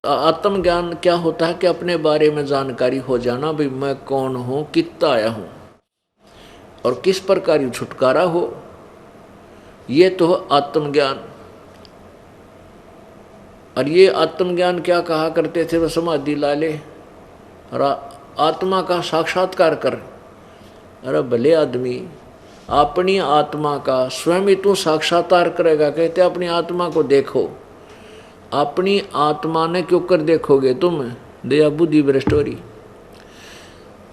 आत्म ज्ञान क्या होता है कि अपने बारे में जानकारी हो जाना, भाई मैं कौन हूं, कितना आया हूं और किस प्रकार छुटकारा हो, ये तो आत्मज्ञान। और ये आत्मज्ञान क्या कहा करते थे, वह समाधि ला ले और आत्मा का साक्षात्कार कर। अरे भले आदमी अपनी आत्मा का स्वयं ही तू साक्षात्कार करेगा। कहते अपनी आत्मा को देखो। अपनी आत्मा ने क्यों कर देखोगे तुम, दया बुद्धि भ्रष्टोरी।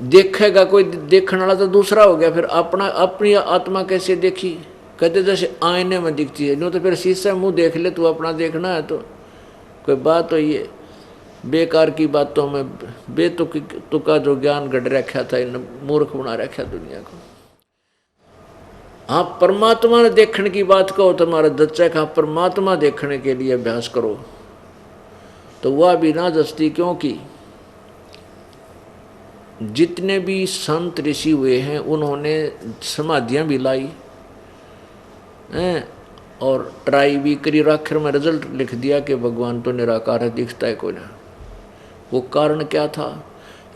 देखेगा कोई, देखने वाला तो दूसरा हो गया। फिर अपनी आत्मा कैसे देखी, कहते जैसे आईने में दिखती है। नो तो फिर शीशे मुंह देख ले, तू अपना देखना है तो कोई बात हो। ये बेकार की बातों में बेतुका जो ज्ञान गढ़ रखा था, इन मूर्ख बना रखा दुनिया को। हाँ, परमात्मा ने देखने की बात कहो, तुम्हारा दच्चा का परमात्मा देखने के लिए अभ्यास करो तो वह बिना दस्ती, क्योंकि जितने भी संत ऋषि हुए हैं उन्होंने समाधियां भी लाई हैं और ट्राई भी करी, आखिर में रिजल्ट लिख दिया कि भगवान तो निराकार है, दिखता है कोई ना। वो कारण क्या था,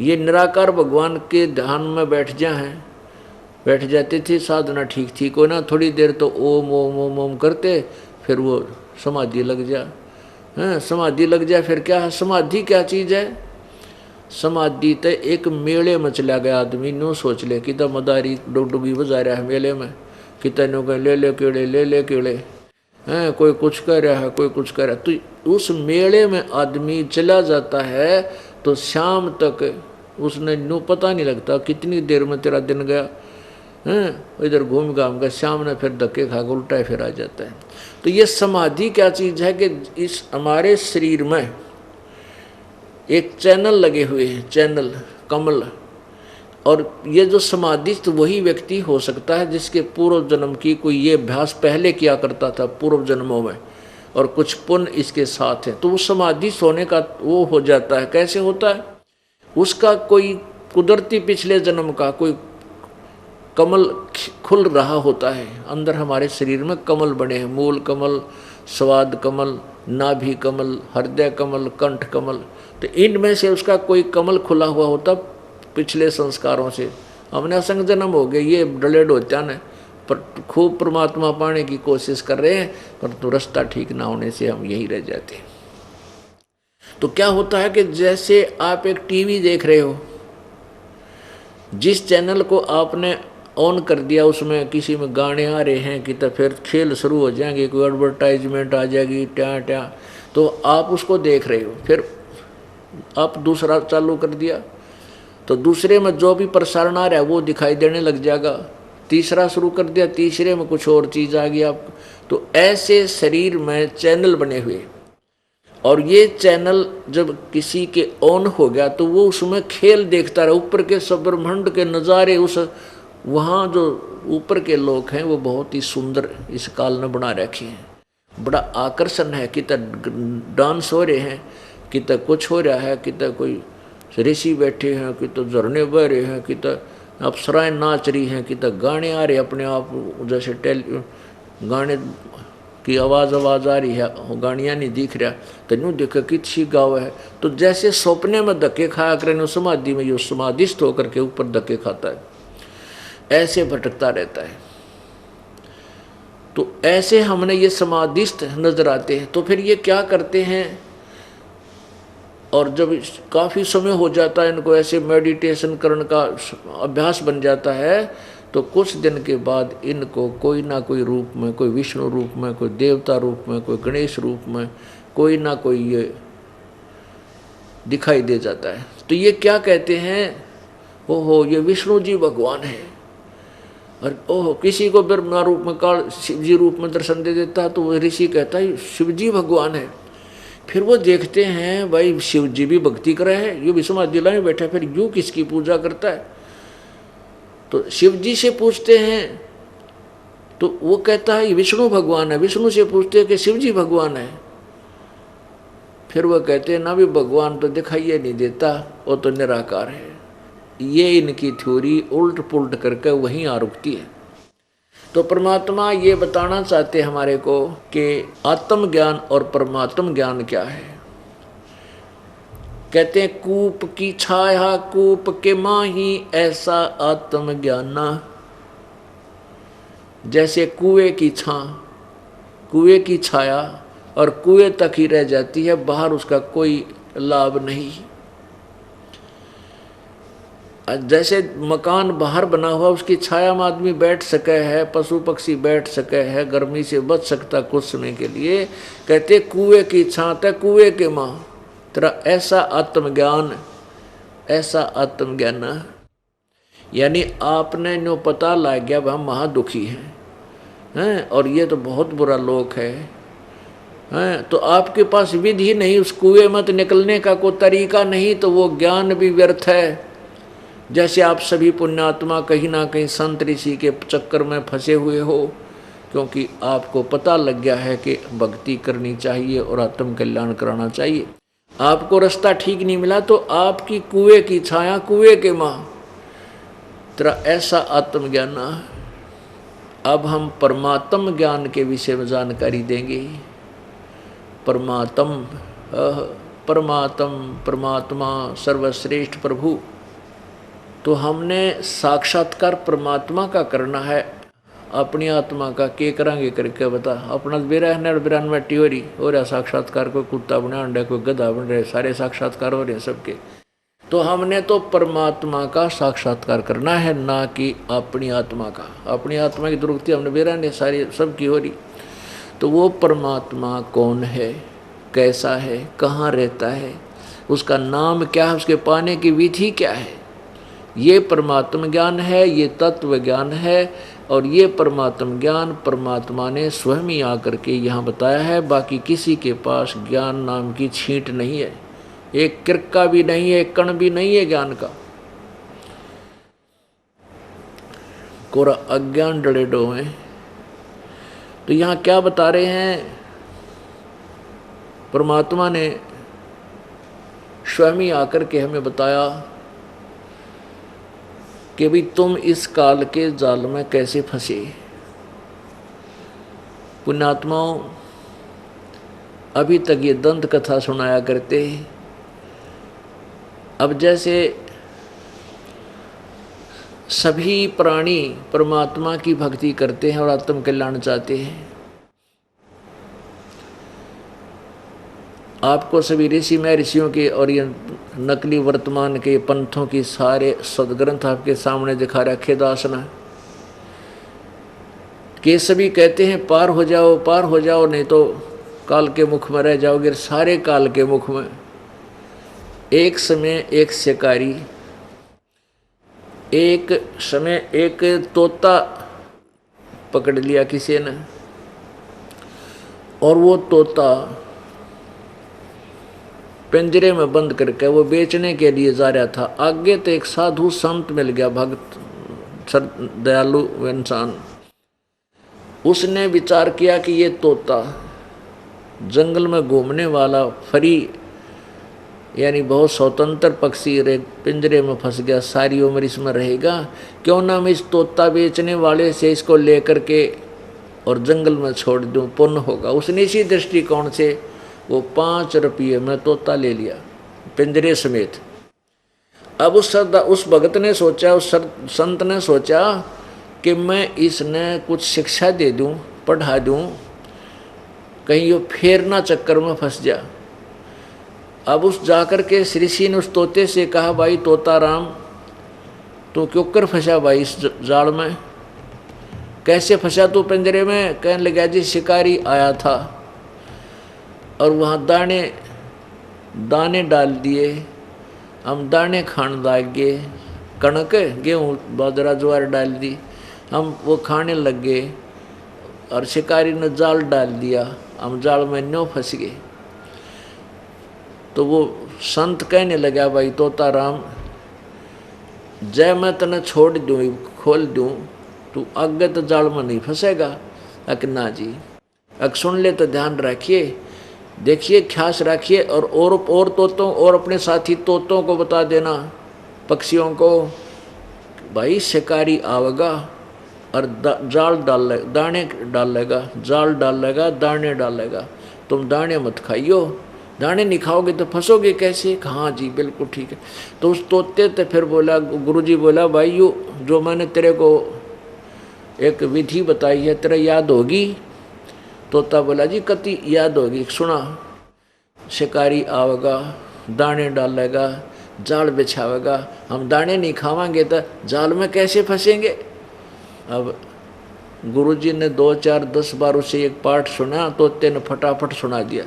ये निराकार भगवान के ध्यान में बैठ जाते थे, साधना ठीक थी कोई ना। थोड़ी देर तो ओम ओम ओम ओम करते, फिर वो समाधि लग जा। समाधि लग जाए फिर क्या है, समाधि क्या चीज़ है। समाधि तो एक मेले में चला गया आदमी, नो सोच ले कि तो मदारी डुगडुगी बजा रहा है मेले में, कि तेनों कहीं ले ले केड़े हैं, कोई कुछ कर रहा है, कोई कुछ कर रहा है। तो उस मेले में आदमी चला जाता है तो शाम तक उसने नो पता नहीं लगता कितनी देर में तेरा दिन गया। इधर घूम घाम कर शाम ने फिर धक्के खा के उल्टा फिर आ जाता है। तो ये समाधि क्या चीज़ है कि इस हमारे शरीर में एक चैनल लगे हुए हैं, चैनल कमल। और ये जो समाधिस्थ वही व्यक्ति हो सकता है जिसके पूर्व जन्म की कोई ये अभ्यास पहले किया करता था पूर्व जन्मों में, और कुछ पुण्य इसके साथ है, तो वो समाधिस्थ होने का वो हो जाता है। कैसे होता है, उसका कोई कुदरती पिछले जन्म का कोई कमल खुल रहा होता है। अंदर हमारे शरीर में कमल बने हैं, मूल कमल, स्वाद कमल, नाभि कमल, हृदय कमल, कंठ कमल। तो इनमें से उसका कोई कमल खुला हुआ होता पिछले संस्कारों से। हमने असंग जन्म हो गए, ये डलेड होता न, पर खूब परमात्मा पाने की कोशिश कर रहे हैं, पर तो रास्ता ठीक ना होने से हम यही रह जाते हैं। तो क्या होता है कि जैसे आप एक टीवी देख रहे हो, जिस चैनल को आपने ऑन कर दिया उसमें किसी में गाने आ रहे हैं कि तो फिर खेल शुरू हो जाएंगे, कोई एडवर्टाइजमेंट आ जाएगी ट्या, तो आप उसको देख रहे हो। फिर आप दूसरा चालू कर दिया तो दूसरे में जो भी प्रसारण आ रहा है वो दिखाई देने लग जाएगा। तीसरा शुरू कर दिया, तीसरे में कुछ और चीज़ आ गई आपको। तो ऐसे शरीर में चैनल बने हुए, और ये चैनल जब किसी के ऑन हो गया तो वो उसमें खेल देखता रहा, ऊपर के सब ब्रह्मांड के नज़ारे। उस वहाँ जो ऊपर के लोग हैं वो बहुत ही सुंदर इस काल ने बना रखे हैं, बड़ा आकर्षण है। कि डांस हो रहे हैं, कि कुछ हो रहा है, कि कोई ऋषि बैठे हैं, कि तो झरने बह रहे हैं, कि अप्सराएं नाच रही हैं, कि गाने आ रहे अपने आप, जैसे गाने की आवाज़ आ रही है, गाड़ियाँ नहीं दिख रहा, तो यूँ देखा किसी गाँव है। तो जैसे सपने में धक्के खाया करें समाधि में, यो समाधिस्थ होकर के ऊपर धक्के खाता है, ऐसे भटकता रहता है। तो ऐसे हमने ये समाधिस्थ नजर आते हैं। तो फिर ये क्या करते हैं, और जब काफ़ी समय हो जाता है इनको ऐसे मेडिटेशन करने का अभ्यास बन जाता है, तो कुछ दिन के बाद इनको कोई ना कोई रूप में, कोई विष्णु रूप में, कोई देवता रूप में, कोई गणेश रूप में, कोई ना कोई ये दिखाई दे जाता है। तो ये क्या कहते हैं, ओहो ये विष्णु जी भगवान है। और ओहो किसी को ब्रह्मा रूप में, काल शिव जी रूप में दर्शन दे देता है, तो वो ऋषि कहता है शिव जी भगवान है। फिर वो देखते हैं भाई शिव जी भी भक्ति कर रहे हैं, यूँ भी समाधि में बैठा, फिर यूँ किसकी पूजा करता है। तो शिव जी से पूछते हैं तो वो कहता है विष्णु भगवान है। विष्णु से पूछते हैं कि शिव जी भगवान है। फिर वो कहते हैं ना भी भगवान तो दिखाई नहीं देता, वो तो निराकार है। ये इनकी थ्योरी उल्ट पुल्ट करके वहीं आ रुकती है। तो परमात्मा ये बताना चाहते हमारे को कि आत्म ज्ञान और परमात्म ज्ञान क्या है। कहते हैं कूप की छाया कूप के माही ऐसा आत्मज्ञाना। जैसे कुएं की छां, कुएं की छाया और कुएं तक ही रह जाती है, बाहर उसका कोई लाभ नहीं। जैसे मकान बाहर बना हुआ उसकी छाया में आदमी बैठ सके है, पशु पक्षी बैठ सके है, गर्मी से बच सकता कुछ समय के लिए। कहते कुएं की छां तक कुएं के मां तेरा ऐसा आत्मज्ञान, ऐसा आत्मज्ञान। यानी आपने जो पता लग गया हम महादुखी हैं और ये तो बहुत बुरा लोक है, तो आपके पास विधि नहीं, उस कुएं मत निकलने का कोई तरीका नहीं, तो वो ज्ञान भी व्यर्थ है। जैसे आप सभी पुण्यात्मा कहीं ना कहीं संत ऋषि के चक्कर में फंसे हुए हो, क्योंकि आपको पता लग गया है कि भक्ति करनी चाहिए और आत्म कल्याण कराना चाहिए। आपको रास्ता ठीक नहीं मिला तो आपकी कुएं की छाया कुएं के मां तेरा ऐसा आत्मज्ञान। अब हम परमात्म ज्ञान के विषय में जानकारी देंगे। परमात्मा सर्वश्रेष्ठ प्रभु। तो हमने साक्षात्कार परमात्मा का करना है, अपनी आत्मा का के करांगे करके बता। अपना बिरान में टियोरी हो रहा साक्षात्कार, कोई कुत्ता बना अंडा, कोई गधा बन रहे, सारे साक्षात्कार हो रहे हैं सबके। तो हमने तो परमात्मा का साक्षात्कार करना है, ना कि अपनी आत्मा का। अपनी आत्मा की दुर्गति हमने बिरान सारी सबकी हो रही। तो वो परमात्मा कौन है, कैसा है, कहाँ रहता है, उसका नाम क्या है, उसके पाने की विधि क्या है, ये परमात्म ज्ञान है, ये तत्व ज्ञान है। और ये परमात्म ज्ञान परमात्मा ने स्वयं ही आकर के यहाँ बताया है। बाकी किसी के पास ज्ञान नाम की छींट नहीं है, एक किरका भी नहीं है, एक कण भी नहीं है ज्ञान का। कोरा अज्ञान डरे डो है। तो यहाँ क्या बता रहे हैं, परमात्मा ने स्वयं ही आकर के हमें बताया कि भाई तुम इस काल के जाल में कैसे फंसे। पुण्यात्माओं, अभी तक ये दंत कथा सुनाया करते। अब जैसे सभी प्राणी परमात्मा की भक्ति करते हैं और आत्म कल्याण चाहते हैं, आपको सभी ऋषि महर्षियों के और ये नकली वर्तमान के पंथों की सारे सदग्रंथ आपके सामने दिखा रखे दास ने, कि सभी कहते हैं पार हो जाओ नहीं तो काल के मुख में रह जाओगे। सारे काल के मुख में एक समय एक शिकारी, एक समय एक तोता पकड़ लिया किसी ने, और वो तोता पिंजरे में बंद करके वो बेचने के लिए जा रहा था। आगे तो एक साधु संत मिल गया, भक्त दयालु इंसान। उसने विचार किया कि ये तोता जंगल में घूमने वाला फ्री यानी बहुत स्वतंत्र पक्षी पिंजरे में फंस गया, सारी उम्र इसमें रहेगा, क्यों ना मैं इस तोता बेचने वाले से इसको लेकर के और जंगल में छोड़ दूं, पुण्य होगा। उसने इसी दृष्टिकोण से वो 5 रुपये में तोता ले लिया पिंजरे समेत। अब उस भगत ने सोचा, उस संत ने सोचा कि मैं इसने कुछ शिक्षा दे दूं, पढ़ा दूं, कहीं वो फेर ना चक्कर में फंस जा। अब उस जाकर के श्री ऋषि ने उस तोते से कहा, भाई तोता राम, तू क्यों कर फंसा भाई इस जाल में, कैसे फंसा तू पिंजरे में? कहने लगा जी शिकारी आया था और वहाँ दाने डाल दिए, हम दाने खाने लग गए, कणक गेहूँ बाजरा ज्वार डाल दी, हम वो खाने लग गए और शिकारी ने जाल डाल दिया, हम जाल में न्यों फंस गए। तो वो संत कहने लगा, भाई तोता राम, जय मैं तने छोड़ दूँ, खोल दूँ, तू आगे तो जाल में नहीं फंसेगा। अक ना जी, अक सुन ले तो ध्यान रखिए, देखिए ख्यास रखिए, और तोतों और अपने साथी तोतों को बता देना, पक्षियों को, भाई शिकारी आवेगा और जाल दाने डालेगा, जाल डालेगा, दाने डालेगा, तुम दाने मत खाइयो, दाने नहीं खाओगे तो फंसोगे कैसे? हाँ जी बिल्कुल ठीक है। तो उस तोते तो फिर बोला, गुरुजी बोला, भाई यो जो मैंने तेरे को एक विधि बताई है तेरा याद होगी? तोता बोला, जी कति याद होगी, सुना। शिकारी आवेगा, दाने डालेगा, जाल बिछावेगा, हम दाने नहीं खावांगे तो जाल में कैसे फंसेंगे? अब गुरुजी ने 2 4 10 बार उसे एक पाठ सुना, तोते ने फटाफट सुना दिया।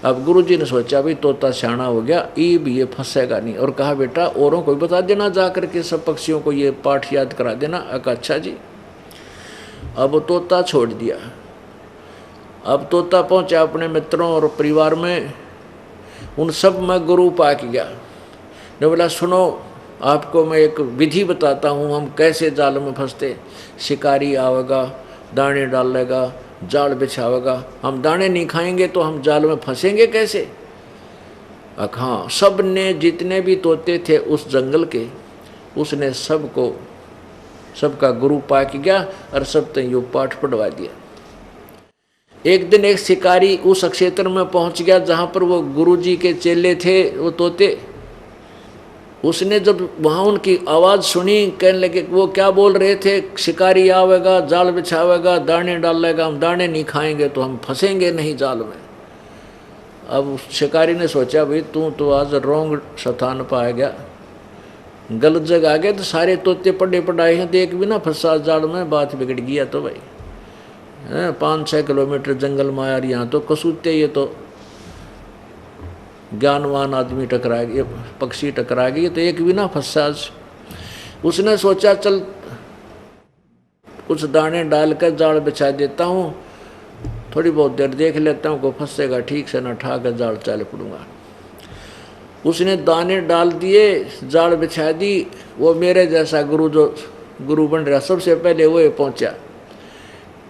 अब गुरुजी ने सोचा भी तोता सियाना हो गया, भी ये फंसेगा नहीं, और कहा बेटा औरों को भी बता देना, जा करके सब पक्षियों को ये पाठ याद करा देना। अच्छा जी। अब तोता छोड़ दिया। अब तोता पहुंचा अपने मित्रों और परिवार में, उन सब में गुरु पाक गया ने बोला, सुनो आपको मैं एक विधि बताता हूँ, हम कैसे जाल में फंसते। शिकारी आवेगा, दाने डालेगा, जाल बिछावेगा, हम दाने नहीं खाएंगे तो हम जाल में फंसेंगे कैसे? हाँ, सब ने जितने भी तोते थे उस जंगल के, उसने सबको सबका गुरु पाक गया और सब तक यो पाठ पढ़वा दिया। एक दिन एक शिकारी उस क्षेत्र में पहुंच गया जहां पर वो गुरुजी के चेले थे, वो तोते। उसने जब वहां उनकी आवाज़ सुनी, कहने लगे, वो क्या बोल रहे थे, शिकारी आवेगा, जाल बिछावेगा, दाने डालेगा, हम दाने नहीं खाएंगे तो हम फंसेंगे नहीं जाल में। अब शिकारी ने सोचा, भाई तू तो आज रोंग स्थान पर आ गया, गलत जगह आ गया, तो सारे तोते पढ़े पढ़ाए हैं तो एक भी ना फंसा जाल में, बात बिगड़ गया। तो भाई 5-6 किलोमीटर जंगल में आया, यहाँ तो कसूते, ये तो ज्ञानवान आदमी टकरा गए, पक्षी टकरा गए, तो एक भी ना फंसा। उसने सोचा चल कुछ दाने डालकर जाल बिछा देता हूँ, थोड़ी बहुत देर देख लेता हूँ, को फंसेगा ठीक से, न ठा कर जाल चल पड़ूंगा। उसने दाने डाल दिए, जाल बिछा दी। वो मेरे जैसा गुरु बन रहा, सबसे पहले वो पहुंचा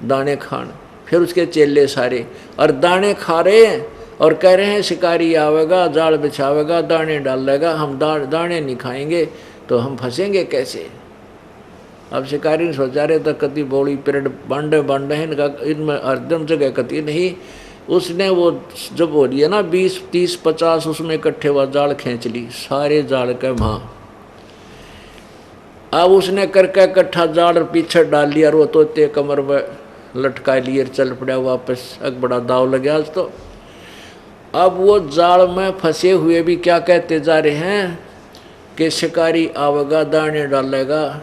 दाने खान, फिर उसके चेले सारे, और दाने खा रहे हैं और कह रहे हैं शिकारी आवेगा, जाल बिछावेगा, दाने डालेगा, हम दाने नहीं खाएंगे तो हम फंसेंगे कैसे? अब शिकारी ने सोचा, रहे तो कति बोली पीरियड बांडे बांडे हैं, इनमें हरदम जगह कति नहीं। उसने वो जब हो रही है ना 20 30 50 उसमें इकट्ठे हुआ जाल खींच ली, सारे जाल के वहाँ। अब उसने करके इकट्ठा जाल पीछे डाल लिया, और वो तोते कमर में लटका लिए चल पड़ा वापस। अब बड़ा दाव लग गया आज तो। अब वो जाल में फंसे हुए भी क्या कहते जा रहे हैं कि शिकारी आवेगा, दाने डालेगा,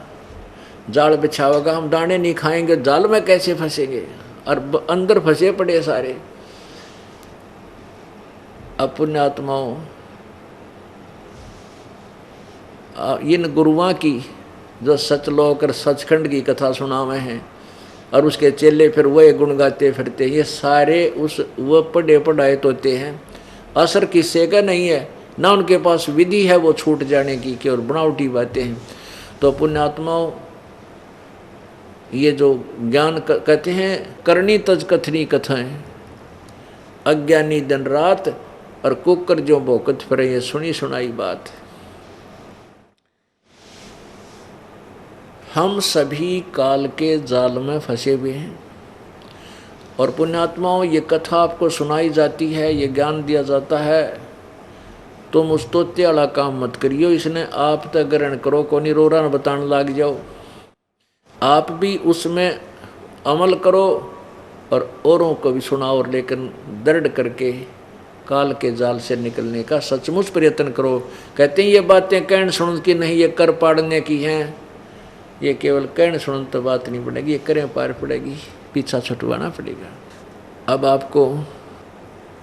जाल बिछावेगा, हम दाने नहीं खाएंगे, जाल में कैसे फंसेंगे? और अंदर फंसे पड़े सारे। अब पुण्यात्माओं, इन गुरुओं की जो सचलोक और सचखंड की कथा सुनावे हैं, और उसके चेले फिर वही गुण गाते फिरते, ये सारे उस वो पढ़े पढ़ाए तोते हैं। असर किस्से का नहीं है, ना उनके पास विधि है वो छूट जाने की, केवल बनावटी बातें हैं। तो पुण्यात्माओं, ये जो ज्ञान कहते हैं, करनी तज कथनी कथाएं, अज्ञानी दिन रात और कुकर जो भोकत फिरे, ये सुनी सुनाई बात। हम सभी काल के जाल में फंसे हुए हैं, और पुण्यात्माओं ये कथा आपको सुनाई जाती है, ये ज्ञान दिया जाता है, तुम उस तोते वाला काम मत करियो, इसने आप तक ग्रहण करो, को नहीं रोरा न बताने लग जाओ। आप भी उसमें अमल करो और औरों को भी सुनाओ, और लेकिन दृढ़ करके काल के जाल से निकलने का सचमुच प्रयत्न करो। कहते हैं ये बातें कहने सुन की नहीं, ये कर पाड़ने की हैं। ये केवल कहने सुन तो बात नहीं पड़ेगी, ये करें पार पड़ेगी, पीछा छुटवाना पड़ेगा। अब आपको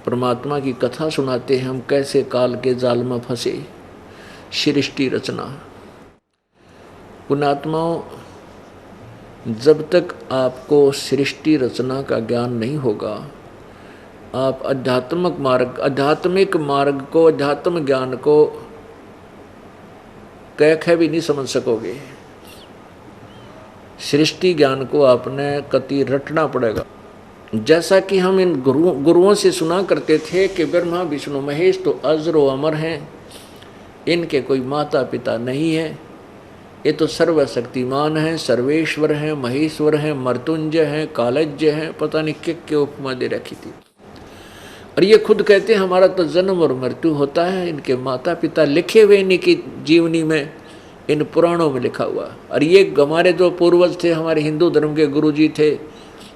परमात्मा की कथा सुनाते हैं, हम कैसे काल के जाल में फंसे। सृष्टि रचना। पुण्यात्माओं, जब तक आपको सृष्टि रचना का ज्ञान नहीं होगा, आप आध्यात्मिक मार्ग को, अध्यात्म ज्ञान को कह भी नहीं समझ सकोगे। सृष्टि ज्ञान को आपने कति रटना पड़ेगा। जैसा कि हम इन गुरुओं से सुना करते थे कि ब्रह्मा विष्णु महेश तो अजरो अमर हैं, इनके कोई माता पिता नहीं है, ये तो सर्वशक्तिमान हैं, सर्वेश्वर हैं, महेश्वर हैं, मर्तुंजय हैं, कालज्य हैं, पता नहीं क्या उपमा दे रखी थी। और ये खुद कहते हैं हमारा तो जन्म और मृत्यु होता है, इनके माता पिता लिखे हुए इनकी जीवनी में, इन पुराणों में लिखा हुआ। और ये हमारे जो पूर्वज थे, हमारे हिंदू धर्म के गुरुजी थे,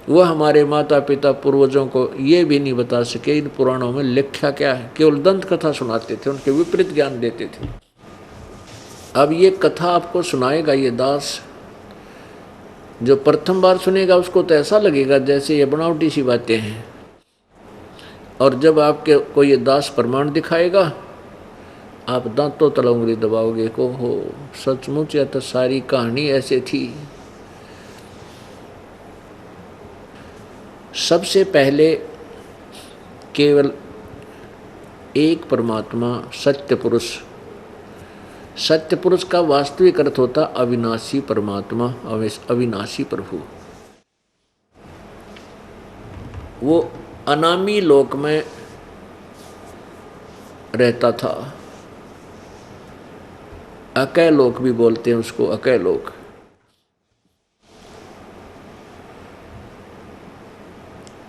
वह हमारे माता पिता पूर्वजों को ये भी नहीं बता सके इन पुराणों में लिखा क्या है, केवल दंत कथा सुनाते थे, उनके विपरीत ज्ञान देते थे। अब ये कथा आपको सुनाएगा ये दास, जो प्रथम बार सुनेगा उसको तो ऐसा लगेगा जैसे ये बनावटी सी बातें हैं, और जब आपके को ये दास प्रमाण दिखाएगा आप दांतों तले उंगली दबाओगे को हो सचमुच या तो सारी कहानी ऐसे थी। सबसे पहले केवल एक परमात्मा सत्य पुरुष, सत्य पुरुष का वास्तविक अर्थ होता अविनाशी परमात्मा, अविनाशी प्रभु। वो अनामी लोक में रहता था, अकय लोक भी बोलते हैं उसको, अकय लोक।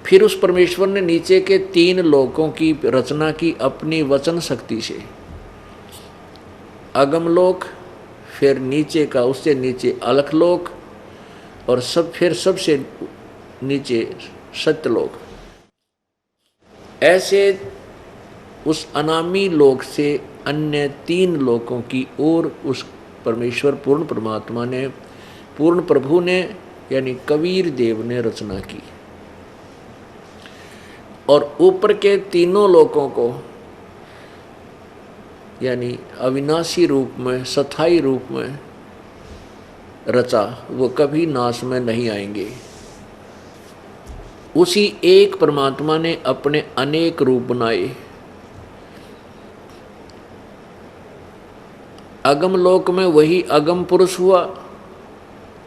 फिर उस परमेश्वर ने नीचे के 3 लोकों की रचना की अपनी वचन शक्ति से। अगम लोक, फिर नीचे का उससे नीचे अलख लोक, और फिर सबसे नीचे सत्यलोक। ऐसे उस अनामी लोक से अन्य 3 लोकों की ओर उस परमेश्वर पूर्ण परमात्मा ने, पूर्ण प्रभु ने यानी कबीर देव ने रचना की। और ऊपर के 3 लोकों को यानी अविनाशी रूप में, स्थायी रूप में रचा, वो कभी नाश में नहीं आएंगे। उसी एक परमात्मा ने अपने अनेक रूप बनाए। अगम लोक में वही अगम पुरुष हुआ,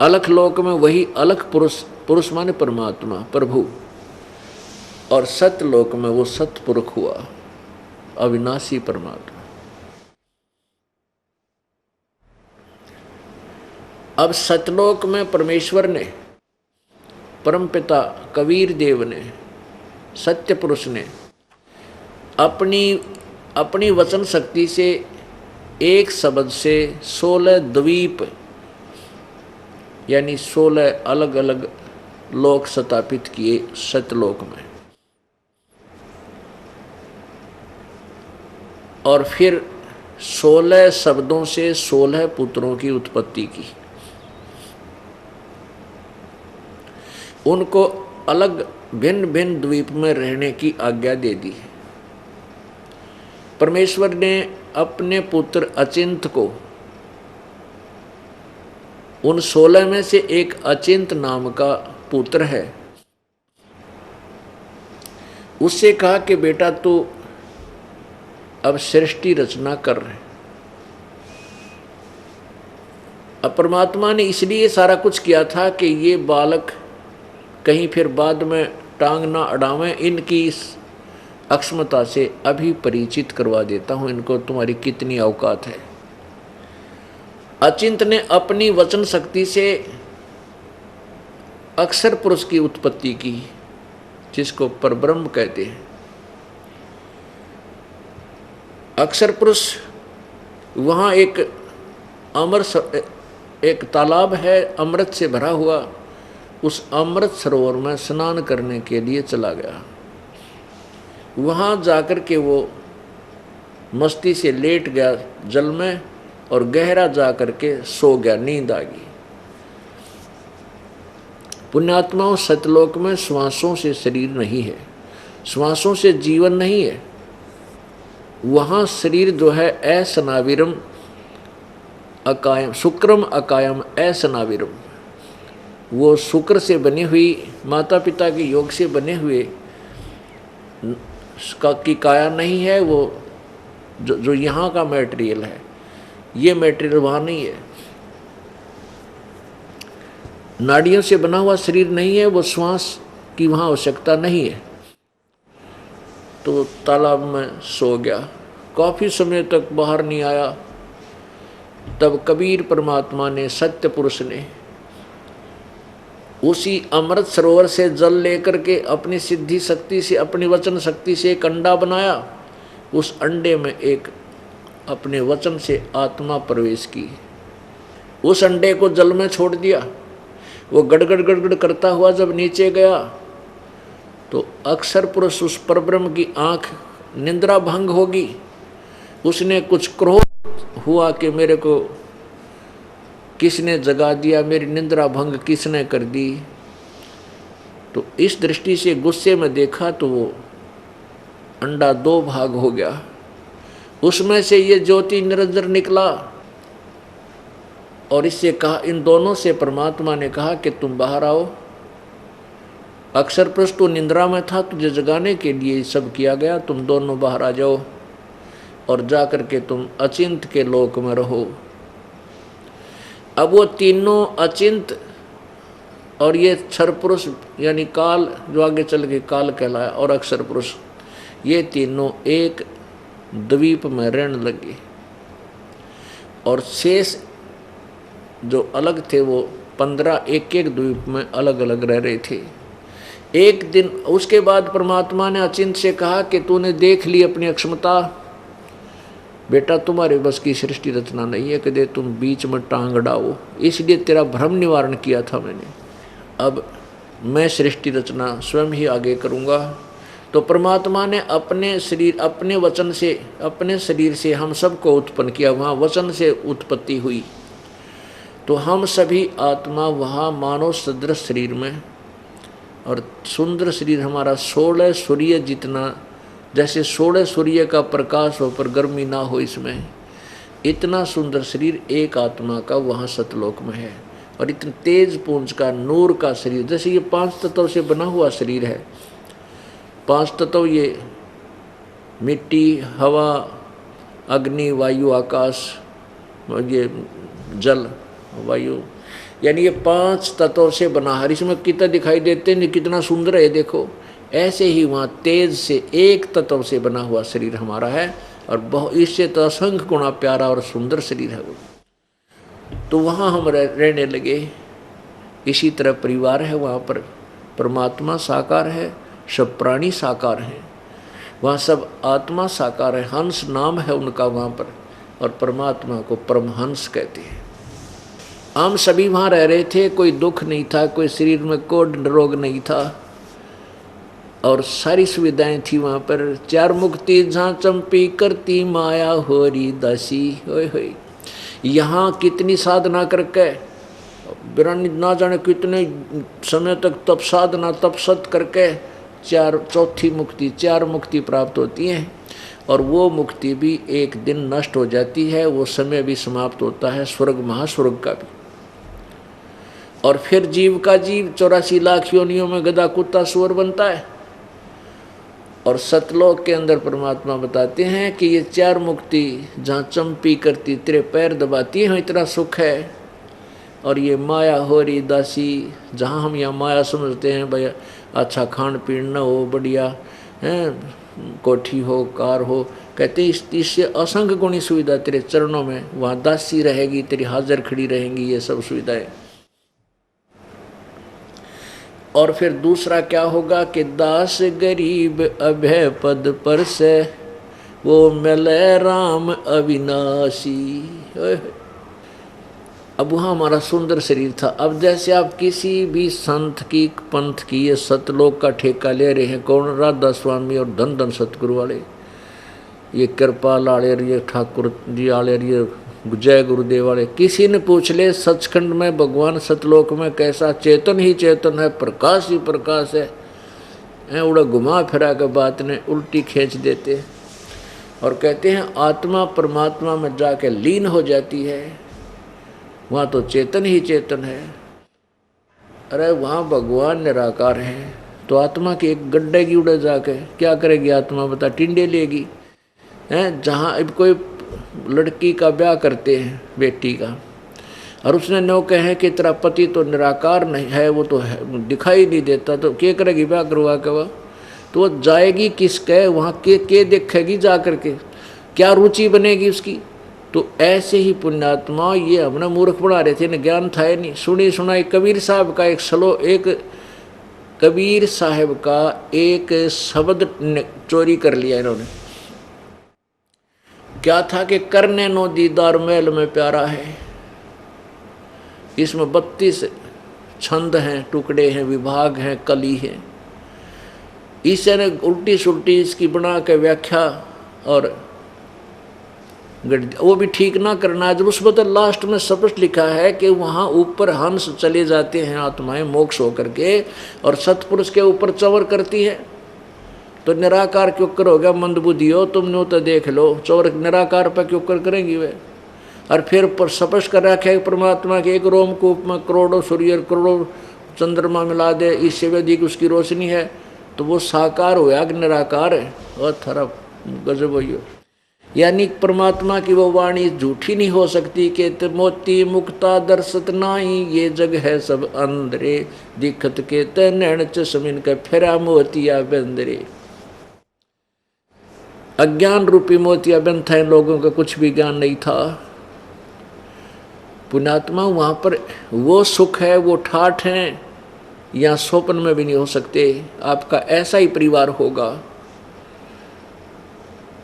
अलख लोक में वही अलख पुरुष, पुरुष माने परमात्मा प्रभु, और सत्य लोक में वो सतपुरुष हुआ अविनाशी परमात्मा। अब सतलोक में परमेश्वर ने, परमपिता कबीर देव ने, सत्य पुरुष ने अपनी वचन शक्ति से एक शब्द से 16 द्वीप यानी 16 अलग अलग लोक स्थापित किए सतलोक में। और फिर 16 शब्दों से 16 पुत्रों की उत्पत्ति की। उनको अलग भिन्न भिन्न द्वीप में रहने की आज्ञा दे दी। परमेश्वर ने अपने पुत्र अचिंत को, उन 16 में से एक अचिंत नाम का पुत्र है, उससे कहा कि बेटा तू अब सृष्टि रचना कर रहे। अब परमात्मा ने इसलिए सारा कुछ किया था कि ये बालक कहीं फिर बाद में टांग ना अड़ावें, इनकी इस अक्षमता से अभी परिचित करवा देता हूं इनको, तुम्हारी कितनी औकात है। अचिंत ने अपनी वचन शक्ति से अक्षर पुरुष की उत्पत्ति की, जिसको परब्रह्म कहते हैं। अक्षर पुरुष वहाँ एक तालाब है अमृत से भरा हुआ, उस अमृत सरोवर में स्नान करने के लिए चला गया। वहाँ जाकर के वो मस्ती से लेट गया जल में और गहरा जाकर के सो गया, नींद आ गई। पुण्यात्माओं, सतलोक में श्वासों से शरीर नहीं है, श्वासों से जीवन नहीं है। वहाँ शरीर जो है असनाविरम अकायम, शुक्रम अकायम असनाविरम, वो शुक्र से बनी हुई, माता पिता के योग से बने हुए की काया नहीं है। वो जो यहाँ का मटेरियल है, ये मटेरियल वहाँ नहीं है। नाड़ियों से बना हुआ शरीर नहीं है, वो श्वास की वहाँ आवश्यकता नहीं है। तो तालाब में सो गया, काफ़ी समय तक बाहर नहीं आया। तब कबीर परमात्मा ने, सत्य पुरुष ने उसी अमृत सरोवर से जल लेकर के अपनी सिद्धि शक्ति से, अपनी वचन शक्ति से एक अंडा बनाया। उस अंडे में एक अपने वचन से आत्मा प्रवेश की। उस अंडे को जल में छोड़ दिया। वो गड़गड़ गड़गड़ करता हुआ जब नीचे गया तो अक्षर पुरुष उस परब्रह्म की आंख निंद्रा भंग होगी। उसने कुछ क्रोध हुआ कि मेरे को किसने जगा दिया, मेरी निंद्रा भंग किसने कर दी। तो इस दृष्टि से गुस्से में देखा तो वो अंडा दो भाग हो गया। उसमें से ये ज्योति निरंजन निकला और इससे कहा, इन दोनों से परमात्मा ने कहा कि तुम बाहर आओ। अक्षर पुरुष तो निंद्रा में था, तुझे जगाने के लिए सब किया गया, तुम दोनों बाहर आ जाओ और जाकर के तुम अचिंत के लोक में रहो। अब वो तीनों अचिंत और ये क्षर पुरुष यानी काल जो आगे चल के काल कहलाया और अक्षर पुरुष, ये तीनों एक द्वीप में रहने लगे और शेष जो अलग थे वो 15 एक एक द्वीप में अलग अलग रह रहे थे। एक दिन उसके बाद परमात्मा ने अचिंत से कहा कि तूने देख ली अपनी अक्षमता, बेटा तुम्हारे बस की सृष्टि रचना नहीं है कि दे तुम बीच में टांग अड़ाओ, इसलिए तेरा भ्रम निवारण किया था मैंने। अब मैं सृष्टि रचना स्वयं ही आगे करूँगा। तो परमात्मा ने अपने शरीर, अपने वचन से, अपने शरीर से हम सबको उत्पन्न किया। वहाँ वचन से उत्पत्ति हुई तो हम सभी आत्मा वहाँ मानव सदृश शरीर में, और सुंदर शरीर हमारा 16 सूर्य जितना, जैसे 16 सूर्य का प्रकाश हो पर गर्मी ना हो इसमें, इतना सुंदर शरीर एक आत्मा का वहाँ सतलोक में है। और इतने तेज पुंज का नूर का शरीर, जैसे ये 5 तत्वों से बना हुआ शरीर है। 5 तत्व ये मिट्टी, हवा, अग्नि, वायु, आकाश, ये जल, वायु, यानी ये 5 तत्वों से बना है। इसमें कितना दिखाई देते हैं, कितना सुंदर है देखो। ऐसे ही वहाँ तेज से एक तत्व से बना हुआ शरीर हमारा है और बहुत इससे तो असंख्य गुणा प्यारा और सुंदर शरीर है वो। तो वहाँ हम रहने लगे। इसी तरह परिवार है, वहाँ पर परमात्मा साकार है, सब प्राणी साकार हैं, वहाँ सब आत्मा साकार है। हंस नाम है उनका वहाँ पर, और परमात्मा को परमहंस कहते हैं। हम सभी वहाँ रह रहे थे, कोई दुख नहीं था, कोई शरीर में कोई रोग नहीं था और सारी सुविधाएं थी वहाँ पर। 4 मुक्ति जहाँ चंपी करती माया होरी दासी। होय होय, यहाँ कितनी साधना करके बिरानी ना जाने कितने समय तक तप साधना तपसत करके चौथी मुक्ति, 4 मुक्ति प्राप्त होती हैं। और वो मुक्ति भी एक दिन नष्ट हो जाती है, वो समय भी समाप्त होता है, स्वर्ग महास्वर्ग का भी। और फिर जीव का जीव 84 लाख योनियों में गधा कुत्ता सुअर बनता है। और सतलोक के अंदर परमात्मा बताते हैं कि ये 4 मुक्ति जहाँ चंपी करती, तेरे पैर दबाती है, इतना सुख है। और ये माया हो रही दासी, जहाँ हम यहाँ माया समझते हैं भाई अच्छा खान पीन न हो, बढ़िया हैं, कोठी हो, कार हो, कहते इससे असंख्य गुणी सुविधा तेरे चरणों में, वहाँ दासी रहेगी, तेरी हाजिर खड़ी रहेंगी, ये सब सुविधाएं। और फिर दूसरा क्या होगा कि दास गरीब अभय पद पर से वो मिले राम अविनाशी। अब वहाँ हमारा सुंदर शरीर था। अब जैसे आप किसी भी संत की, पंथ की, ये सतलोक का ठेका ले रहे हैं, कौन? राधा स्वामी और धन धन सतगुरु वाले, ये कृपाल वाले, ये ठाकुर जी वाले, ये जय गुरुदेव वाले। किसी ने पूछ ले सचखंड में भगवान सतलोक में कैसा? चेतन ही चेतन है, प्रकाश ही प्रकाश है। उड़ा घुमा फिरा के बात ने उल्टी खींच देते और कहते हैं आत्मा परमात्मा में जाके लीन हो जाती है, वहाँ तो चेतन ही चेतन है। अरे वहाँ भगवान निराकार है, तो आत्मा की एक गड्ढे की उड़े जाके क्या करेगी आत्मा? बता, टिंडे लेगी हैं। जहाँ अब कोई लड़की का ब्याह करते हैं, बेटी का, और उसने नो कहे कि तेरा पति तो निराकार नहीं है, वो तो है, दिखाई नहीं देता, तो क्या करेगी ब्याह करवा के? वह तो वो जाएगी किसके वहाँ, के देखेगी जा करके? क्या रुचि बनेगी उसकी? तो ऐसे ही पुण्यात्मा ये हमने मूर्ख बना रहे थे, न ज्ञान था नहीं। सुनी सुनाई कबीर साहब का कबीर साहब का एक शब्द चोरी कर लिया इन्होंने। क्या था कि करने नो दीदार महल में प्यारा है। इसमें 32 छंद हैं, टुकड़े हैं, विभाग हैं, कली है। ईश्वर ने उल्टी सुल्टी इसकी बना के व्याख्या और वो भी ठीक ना करना। जब उसमें तो लास्ट में स्पष्ट लिखा है कि वहाँ ऊपर हंस चले जाते हैं आत्माएं मोक्ष होकर के, और सतपुरुष के ऊपर चवर करती है। तो निराकार क्यों करोगे मंदबुद्धि हो तुमने, तो देख लो चवर निराकार पर क्यों करेंगी वे। और फिर स्पष्ट कर रखा है परमात्मा के एक रोमकूप में करोड़ों सूर्य करोड़ों चंद्रमा मिला दे, इससे भी अधिक उसकी रोशनी है, तो वो साकार होया कि निराकार है। और थरा गजब हो। यानी परमात्मा की वो वाणी झूठी नहीं हो सकती कि मोती मुक्ता दर्शत नाई, ये जग है सब अंधरे, दिखत के तैन चमिन के फेरा मोतिया बंदरे। अज्ञान रूपी मोतिया बंद था, इन लोगों का कुछ भी ज्ञान नहीं था। पुण्यात्मा वहाँ पर वो सुख है, वो ठाठ हैं, या स्वप्न में भी नहीं हो सकते। आपका ऐसा ही परिवार होगा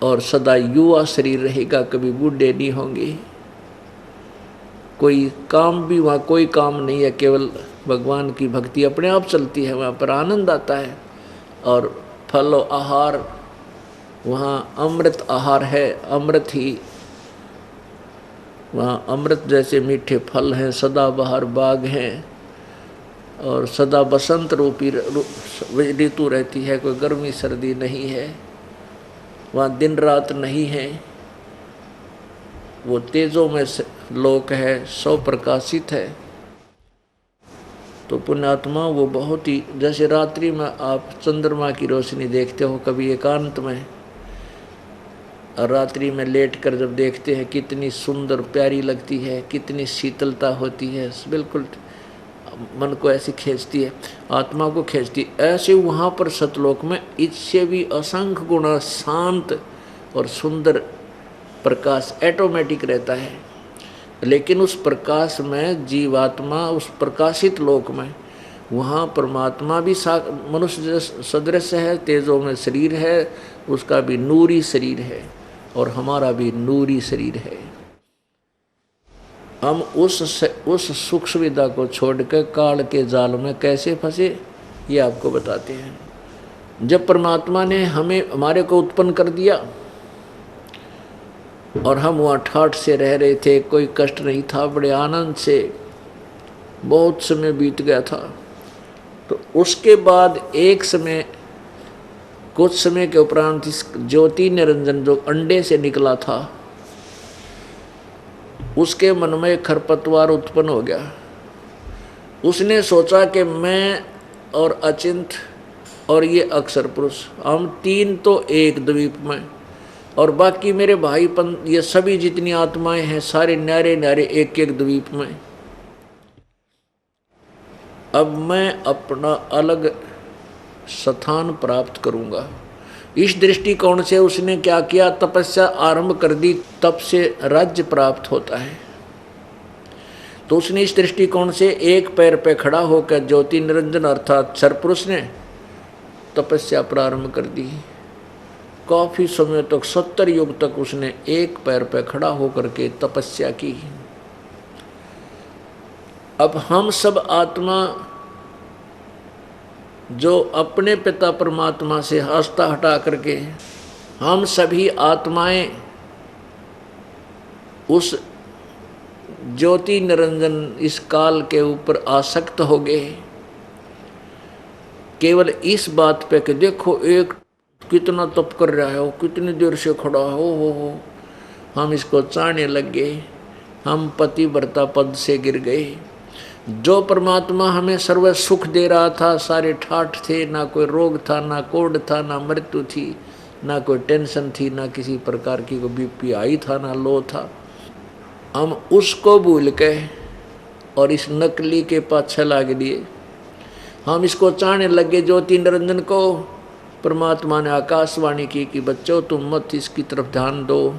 और सदा युवा शरीर रहेगा, कभी बूढ़े नहीं होंगे। कोई काम भी वहाँ कोई काम नहीं है, केवल भगवान की भक्ति अपने आप चलती है, वहाँ पर आनंद आता है। और फल और आहार वहाँ अमृत आहार है, अमृत ही वहाँ अमृत जैसे मीठे फल हैं, सदाबहार बाग हैं, और सदा बसंत रूपी ऋतु रहती है, कोई गर्मी सर्दी नहीं है। वहाँ दिन रात नहीं है, वो तेजों में लोक है, सौ प्रकाशित है। तो पुण्यात्मा वो बहुत ही, जैसे रात्रि में आप चंद्रमा की रोशनी देखते हो कभी एकांत में, और रात्रि में लेटकर जब देखते हैं कितनी सुंदर प्यारी लगती है, कितनी शीतलता होती है, बिल्कुल मन को ऐसी खींचती है, आत्मा को खींचती। ऐसे वहाँ पर सतलोक में इससे भी असंख्य गुना शांत और सुंदर प्रकाश ऑटोमेटिक रहता है। लेकिन उस प्रकाश में जीवात्मा, उस प्रकाशित लोक में वहाँ परमात्मा भी मनुष्य सदृश है, तेजों में शरीर है, उसका भी नूरी शरीर है, और हमारा भी नूरी शरीर है। हम उस सुख सुविधा को छोड़कर काल के जाल में कैसे फंसे, ये आपको बताते हैं। जब परमात्मा ने हमारे को उत्पन्न कर दिया और हम वहाँ ठाठ से रह रहे थे, कोई कष्ट नहीं था, बड़े आनंद से बहुत समय बीत गया था। तो उसके बाद एक समय, कुछ समय के उपरांत इस ज्योति निरंजन जो अंडे से निकला था, उसके मन में खरपतवार उत्पन्न हो गया। उसने सोचा कि मैं और अचिंत और ये अक्षर पुरुष, हम तीन तो एक द्वीप में, और बाकी मेरे भाईपन ये सभी जितनी आत्माएं हैं सारे न्यारे न्यारे एक एक द्वीप में। अब मैं अपना अलग स्थान प्राप्त करूंगा। इस दृष्टिकोण से उसने क्या किया, तपस्या आरंभ कर दी। तप से राज्य प्राप्त होता है। तो उसने इस दृष्टिकोण से एक पैर पे खड़ा होकर ज्योति निरंजन अर्थात अक्षर पुरुष ने तपस्या प्रारंभ कर दी। काफी समय तक 70 युग तक उसने एक पैर पे खड़ा होकर के तपस्या की। अब हम सब आत्मा जो अपने पिता परमात्मा से आस्था हटा करके, हम सभी आत्माएं उस ज्योति निरंजन इस काल के ऊपर आसक्त हो गए, केवल इस बात पे कि देखो एक कितना तप कर रहा है, वो कितनी देर से खड़ा हो। हम इसको चाहने लग गए, हम पतिव्रता पद से गिर गए। जो परमात्मा हमें सर्व सुख दे रहा था, सारे ठाठ थे, ना कोई रोग था, ना कोढ़ था, ना मृत्यु थी, ना कोई टेंशन थी, ना किसी प्रकार की कोई बीपी आई था, ना लो था। हम उसको भूल के और इस नकली के पाछे लाग दिए। हम इसको चाहने लगे ज्योति निरंजन को। परमात्मा ने आकाशवाणी की कि बच्चों तुम मत इसकी तरफ ध्यान दो,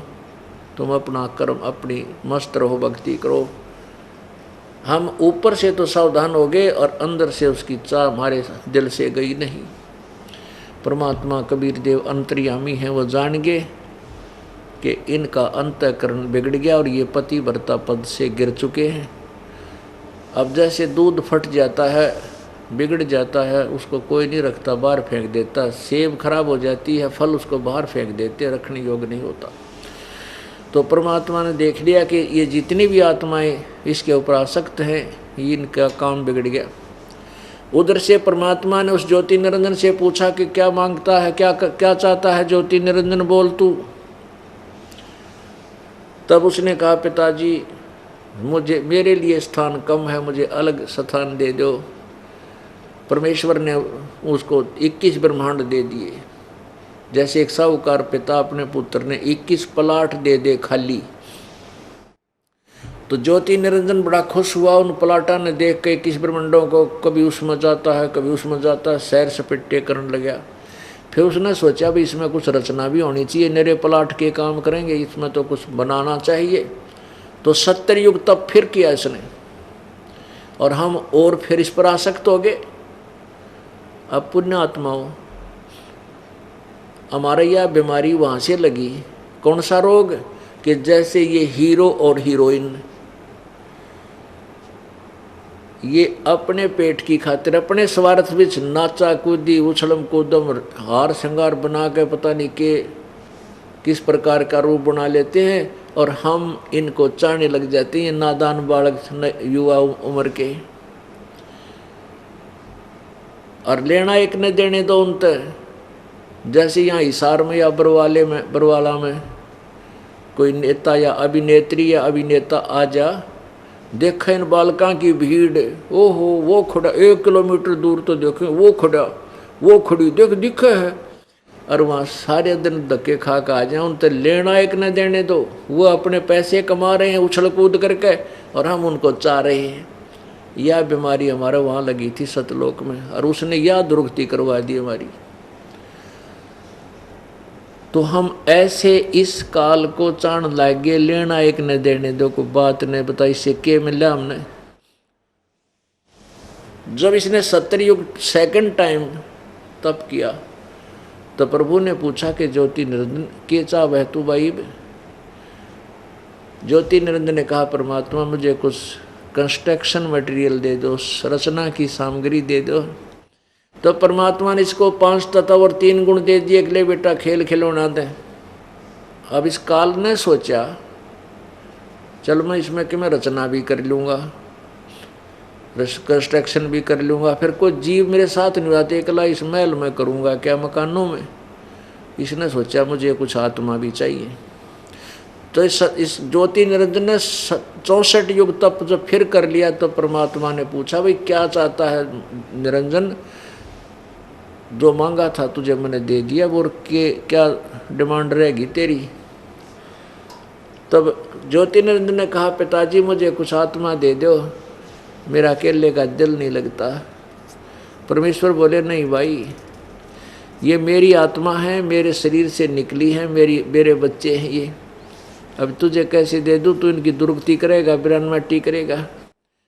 तुम अपना कर्म अपनी मस्त रहो, भक्ति करो। हम ऊपर से तो सावधान हो गए और अंदर से उसकी चाह हमारे दिल से गई नहीं। परमात्मा कबीर देव अंतर्यामी हैं, वो जान गए कि इनका अंतःकरण बिगड़ गया और ये पति व्रता पद से गिर चुके हैं। अब जैसे दूध फट जाता है, बिगड़ जाता है, उसको कोई नहीं रखता, बाहर फेंक देता। सेब खराब हो जाती है, फल उसको बाहर फेंक देते, रखने योग्य नहीं होता। तो परमात्मा ने देख लिया कि ये जितनी भी आत्माएं इसके ऊपर आसक्त हैं, इनका काम बिगड़ गया। उधर से परमात्मा ने उस ज्योति निरंजन से पूछा कि क्या मांगता है, क्या चाहता है ज्योति निरंजन, बोल तू। तब उसने कहा, पिताजी मुझे, मेरे लिए स्थान कम है, मुझे अलग स्थान दे दो। परमेश्वर ने उसको 21 ब्रह्मांड दे दिए। जैसे एक साहूकार पिता अपने पुत्र ने 21 प्लाट दे दे खाली। तो ज्योति निरंजन बड़ा खुश हुआ उन प्लाटा ने देख के 21 ब्रह्मांडों को, कभी उसमें जाता है कभी उसमें जाता है, सैर सपेटे करने लगा। फिर उसने सोचा भी इसमें कुछ रचना भी होनी चाहिए, मेरे प्लाट के काम करेंगे, इसमें तो कुछ बनाना चाहिए। तो 70 युग तब फिर किया इसने, और हम और फिर इस पर आसक्त हो गए। अब पुण्य आत्माओं, हमारा यह बीमारी वहाँ से लगी। कौन सा रोग? कि जैसे ये हीरो और हीरोइन, ये अपने पेट की खातिर अपने स्वार्थ विच नाचा कूदी उछलम कूदम हार श्रृंगार बना के पता नहीं के किस प्रकार का रूप बना लेते हैं, और हम इनको चाहने लग जाते हैं, नादान बालक युवा उम्र के। और लेना एक न देने दो उन तक। जैसे यहाँ हिसार में या बरवाला में कोई नेता या अभिनेत्री या अभिनेता आ जा, देखा इन बालकों की भीड़, ओहो वो खड़ा 1 किलोमीटर दूर तो देखें, वो खड़ा वो खड़ी दिखे है, और वहाँ सारे दिन धक्के खा के आ जाए, उन तक लेना एक न देने दो। वो अपने पैसे कमा रहे हैं उछल कूद करके, और हम उनको चाह रहे हैं। यह बीमारी हमारे वहाँ लगी थी सतलोक में, और उसने यह दुर्गति करवा दी हमारी। तो हम ऐसे इस काल को चाण लागे, लेना एक न देने दो को बात ने बताई, इससे के मिला हमने। जब इसने 70 युग सेकंड टाइम तप किया, तो प्रभु ने पूछा कि ज्योति निरंजन के चाह वह तू भाई। ज्योति निरंजन ने कहा, परमात्मा मुझे कुछ कंस्ट्रक्शन मटेरियल दे दो, रचना की सामग्री दे दो। तो परमात्मा ने इसको 5 तत्व और 3 गुण दे दिए, ले बेटा खेल खिलौना दे। अब इस काल ने सोचा, चल मैं इसमें कि मैं रचना भी कर लूँगा, कंस्ट्रक्शन भी कर लूँगा, फिर कोई जीव मेरे साथ नहीं आते, अकेला इस महल में करूँगा क्या, मकानों में। इसने सोचा मुझे कुछ आत्मा भी चाहिए। तो इस ज्योति निरंजन ने 64 युग तप जब फिर कर लिया, तो परमात्मा ने पूछा, भाई क्या चाहता है निरंजन, जो मांगा था तुझे मैंने दे दिया, वो क्या डिमांड रहेगी तेरी। तब ज्योति निरंजन ने कहा, पिताजी मुझे कुछ आत्मा दे दो, मेरा अकेले का दिल नहीं लगता। परमेश्वर बोले, नहीं भाई, ये मेरी आत्मा है, मेरे शरीर से निकली है, मेरे बच्चे हैं ये। अब तुझे कैसे दे दूँ, तू इनकी दुर्गति करेगा, बिरानमट्टी करेगा।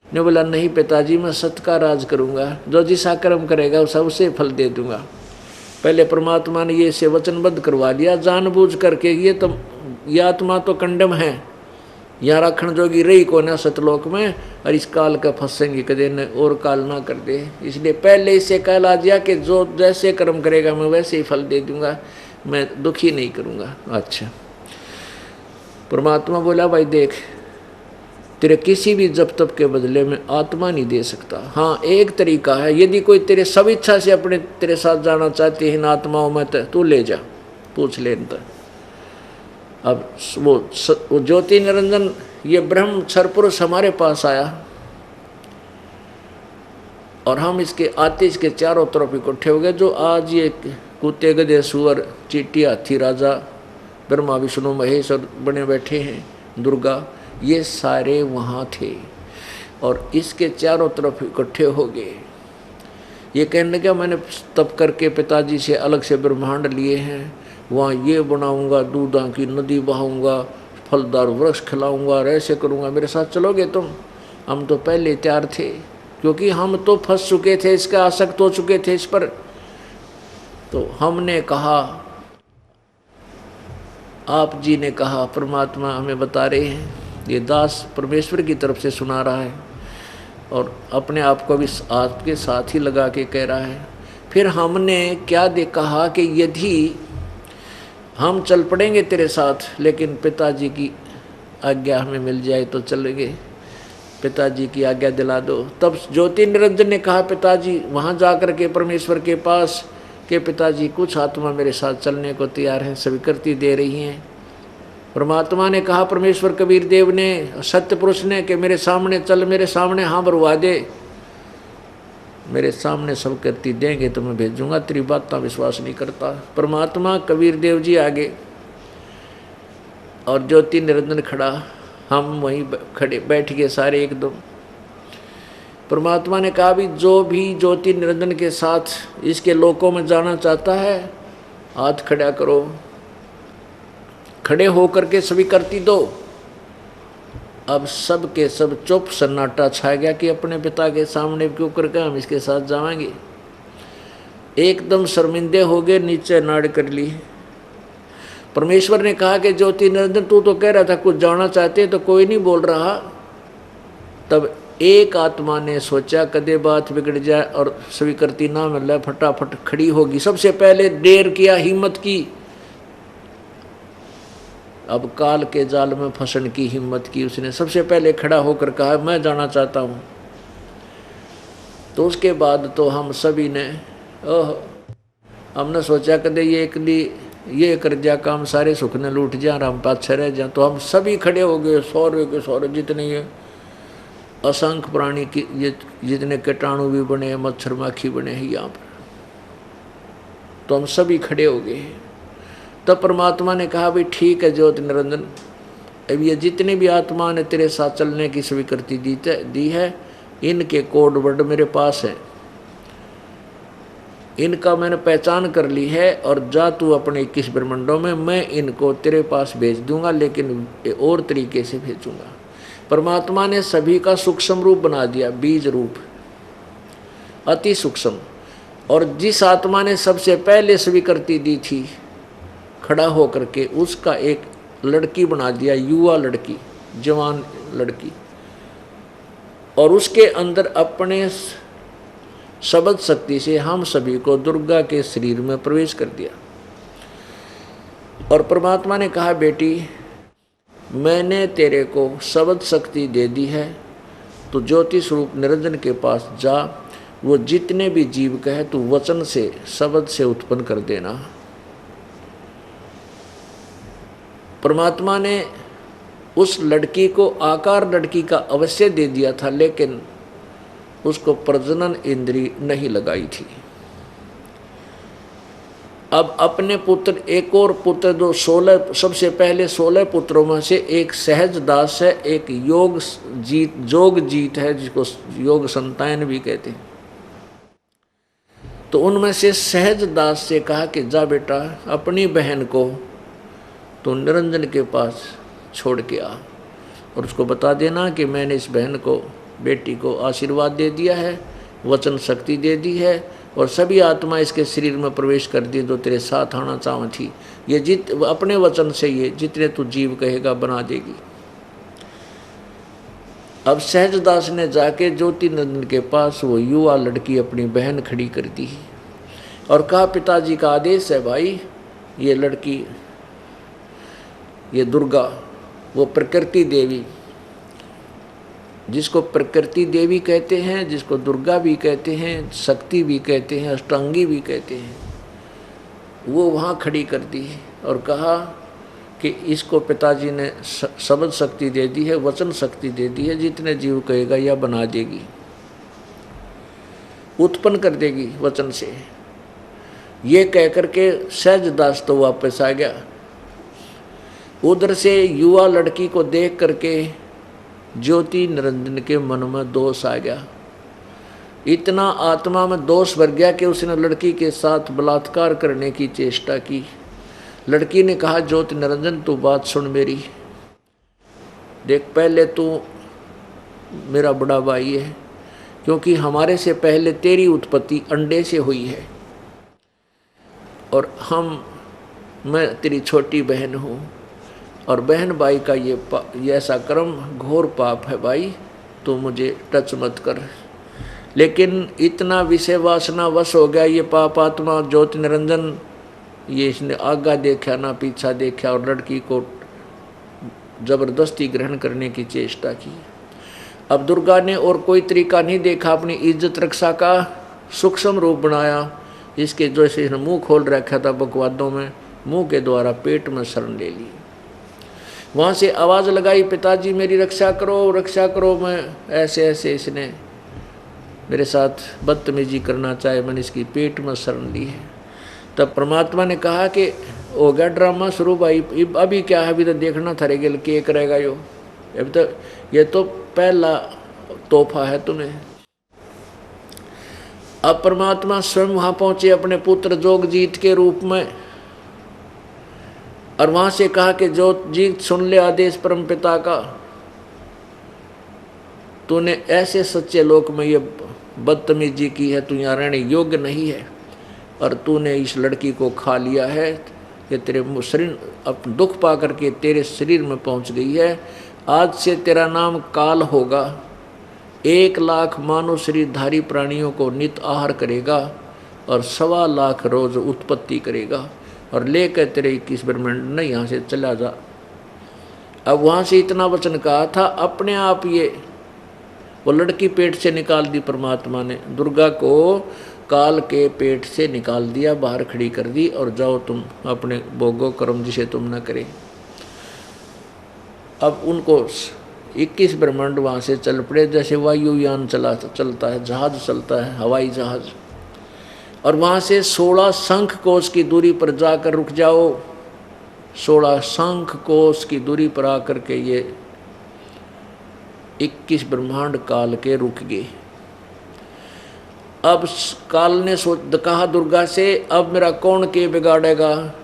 ने बोला, नहीं पिताजी, मैं सत्य का राज करूँगा, जो जिसा कर्म करेगा उसे उसे फल दे दूँगा। पहले परमात्मा ने ये से वचनबद्ध करवा दिया जानबूझ करके। ये आत्मा तो कंडम है, यहाँ रखण जोगी रही को ना सतलोक में, और इस काल का फंसेंगे कदे न और काल ना कर दे। इसलिए पहले इससे कहला दिया कि जो जैसे कर्म करेगा मैं वैसे ही फल दे दूँगा, मैं दुखी नहीं करूँगा। अच्छा, परमात्मा बोला, भाई देख, तेरे किसी भी जप तप के बदले में आत्मा नहीं दे सकता। हाँ, एक तरीका है, यदि कोई तेरे सब इच्छा से अपने तेरे साथ जाना चाहती है इन आत्माओं में, तो तू ले जा, पूछ ले इनका। अब वो ज्योति निरंजन, ये ब्रह्म क्षर पुरुष हमारे पास आया, और हम इसके आते इसके चारों तरफ इकट्ठे हो गए। जो आज ये कुत्ते गधे सुअर चींटी हाथी राजा ब्रह्मा विष्णु महेश और बने बैठे हैं, दुर्गा, ये सारे वहाँ थे, और इसके चारों तरफ इकट्ठे हो गए। ये कहने लगा, मैंने तप करके पिताजी से अलग से ब्रह्मांड लिए हैं, वहाँ ये बनाऊंगा, दूधा की नदी बहाऊंगा, फलदार वृक्ष खिलाऊंगा और ऐसे करूंगा, मेरे साथ चलोगे तुम? हम तो पहले तैयार थे, क्योंकि हम तो फंस चुके थे, इसका आसक्त हो चुके थे इस पर। तो हमने कहा, आप जी ने कहा, परमात्मा हमें बता रहे हैं, ये दास परमेश्वर की तरफ से सुना रहा है और अपने आप को भी आपके साथ ही लगा के कह रहा है। फिर हमने क्या कहा कि यदि हम चल पड़ेंगे तेरे साथ, लेकिन पिताजी की आज्ञा हमें मिल जाए तो चलेंगे, पिताजी की आज्ञा दिला दो। तब ज्योति निरंजन ने कहा, पिताजी वहाँ जा कर के परमेश्वर के पास कि पिताजी कुछ आत्मा मेरे साथ चलने को तैयार है, स्वीकृति दे रही हैं। परमात्मा ने कहा, परमेश्वर कबीर देव ने, सत्य पुरुष ने, कि मेरे सामने चल, मेरे सामने हाँ भरवा दे, मेरे सामने सब करती देंगे तो मैं भेजूंगा, तेरी बात का विश्वास नहीं करता। परमात्मा कबीर देव जी आगे और ज्योति निरंजन खड़ा, हम वहीं खड़े बैठ गए सारे एकदम। परमात्मा ने कहा, भी जो भी ज्योति निरंजन के साथ इसके लोकों में जाना चाहता है, हाथ खड़ा करो। खड़े होकर के सभी करती दो। अब सब के सब चुप सन्नाटा छा गया कि अपने पिता के सामने क्यों करके हम इसके साथ जाएंगे। एकदम शर्मिंदे हो गए, नीचे नाड़ कर ली। परमेश्वर ने कहा कि ज्योति निरंजन, तू तो कह रहा था कुछ जाना चाहते, तो कोई नहीं बोल रहा। तब एक आत्मा ने सोचा कदे बात बिगड़ जाए और स्वीकृति ना मिले, फटाफट खड़ी होगी। सबसे पहले देर किया, हिम्मत की। अब काल के जाल में फंसने की हिम्मत की उसने। सबसे पहले खड़ा होकर कहा, मैं जाना चाहता हूँ। तो उसके बाद तो हम सभी ने हमने सोचा कदे ये एकली ये कर जा काम, सारे सुख ने लूट जा, हम पाछे रह जा। तो हम सभी खड़े हो गए, सौरे के सौरे जितने ये असंख्य प्राणी की, ये जितने कीटाणु भी बने हैं, मच्छर माखी बने हैं यहाँ पर, तो हम सभी खड़े हो गए। तब परमात्मा ने कहा, भाई ठीक है ज्योति निरंजन, अब ये जितने भी आत्मा ने तेरे साथ चलने की स्वीकृति दी है, इनके कोड वर्ड मेरे पास है, इनका मैंने पहचान कर ली है, और जा तू अपने 21 ब्रह्मंडों में, मैं इनको तेरे पास भेज दूंगा, लेकिन और तरीके से भेजूंगा। परमात्मा ने सभी का सूक्ष्म रूप बना दिया, बीज रूप, अति सूक्ष्म। और जिस आत्मा ने सबसे पहले स्वीकृति दी थी खड़ा होकर के, उसका एक लड़की बना दिया, युवा लड़की, जवान लड़की, और उसके अंदर अपने शब्द शक्ति से हम सभी को दुर्गा के शरीर में प्रवेश कर दिया। और परमात्मा ने कहा, बेटी मैंने तेरे को शब्द शक्ति दे दी है, तो ज्योति स्वरूप निरंजन के पास जा, वो जितने भी जीव कहे तू वचन से, शब्द से उत्पन्न कर देना। परमात्मा ने उस लड़की को आकार लड़की का अवश्य दे दिया था, लेकिन उसको प्रजनन इंद्री नहीं लगाई थी। अब अपने पुत्र, एक और पुत्र, जो 16 सबसे पहले 16 पुत्रों में से एक सहज दास है, एक जोग जीत है, जिसको योग संतान भी कहते हैं। तो उनमें से सहज दास से कहा कि जा बेटा अपनी बहन को तो निरंजन के पास छोड़ के आ, और उसको बता देना कि मैंने इस बहन को, बेटी को आशीर्वाद दे दिया है, वचन शक्ति दे दी है, और सभी आत्मा इसके शरीर में प्रवेश कर दी जो तेरे साथ आना चाह थी। ये अपने वचन से ये जितने तू जीव कहेगा बना देगी। अब सहजदास ने जाके ज्योति नंदन के पास वो युवा लड़की अपनी बहन खड़ी कर दी और कहा, पिताजी का आदेश है भाई, ये लड़की, ये दुर्गा, वो प्रकृति देवी, जिसको प्रकृति देवी कहते हैं, जिसको दुर्गा भी कहते हैं, शक्ति भी कहते हैं, अष्टांगी भी कहते हैं, वो वहाँ खड़ी कर दी और कहा कि इसको पिताजी ने शब्द शक्ति दे दी है, वचन शक्ति दे दी है, जितने जीव कहेगा या बना देगी, उत्पन्न कर देगी वचन से। ये कह करके सहजदास तो वापस आ गया। उधर से युवा लड़की को देख करके ज्योति निरंजन के मन में दोष आ गया। इतना आत्मा में दोष भर गया कि उसने लड़की के साथ बलात्कार करने की चेष्टा की। लड़की ने कहा, ज्योति निरंजन तू बात सुन मेरी, देख पहले तू मेरा बड़ा भाई है, क्योंकि हमारे से पहले तेरी उत्पत्ति अंडे से हुई है, और मैं तेरी छोटी बहन हूँ, और बहन भाई का ये ऐसा कर्म घोर पाप है भाई, तो मुझे टच मत कर। लेकिन इतना विषय वासना वश हो गया ये पापात्मा ज्योति निरंजन, ये इसने आगा देखा ना पीछा देखा, और लड़की को जबरदस्ती ग्रहण करने की चेष्टा की। अब दुर्गा ने और कोई तरीका नहीं देखा, अपनी इज्जत रक्षा का सूक्ष्म रूप बनाया। इसके जो से मुंह खोल रखा था बकवादों में, मुंह के द्वारा पेट में शरण ले ली। वहाँ से आवाज़ लगाई, पिताजी मेरी रक्षा करो रक्षा करो, मैं ऐसे ऐसे इसने मेरे साथ बदतमीजी करना चाहे, मैंने इसकी पेट में शरण ली है। तब परमात्मा ने कहा कि हो गया ड्रामा शुरू भाई, अभी क्या है, अभी तो देखना थारे गिल के करेगा यो, अभी तो ये तो पहला तोहफा है तुम्हें। अब परमात्मा स्वयं वहां पहुंचे अपने पुत्र जोगजीत के रूप में, और वहां से कहा कि जोगजीत सुन ले आदेश परम पिता का, तूने ऐसे सच्चे लोक में ये बदतमीजी की है, तू यहाँ रहने योग्य नहीं है, और तूने इस लड़की को खा लिया है, ये तेरे शरीर अब दुख पा करके तेरे शरीर में पहुंच गई है। आज से तेरा नाम काल होगा, 1 लाख मानव शरीरधारी प्राणियों को नित आहार करेगा, और 1.25 लाख रोज उत्पत्ति करेगा, और लेकर तेरे 21 ब्रह्मांड ने यहाँ से चला जा। अब वहाँ से इतना वचन कहा था, अपने आप ये वो लड़की पेट से निकाल दी परमात्मा ने, दुर्गा को काल के पेट से निकाल दिया, बाहर खड़ी कर दी, और जाओ तुम अपने भोगो कर्म जिसे तुम न करे। अब उनको 21 ब्रह्मांड वहाँ से चल पड़े, जैसे वायुयान चलता है, जहाज चलता है, हवाई जहाज, और वहाँ से 16 शंख कोश की दूरी पर जाकर रुक जाओ। 16 शंख कोश की दूरी पर आकर के ये 21 ब्रह्मांड काल के रुक गए। अब काल ने कहा दुर्गा से, अब मेरा कौन के बिगाड़ेगा,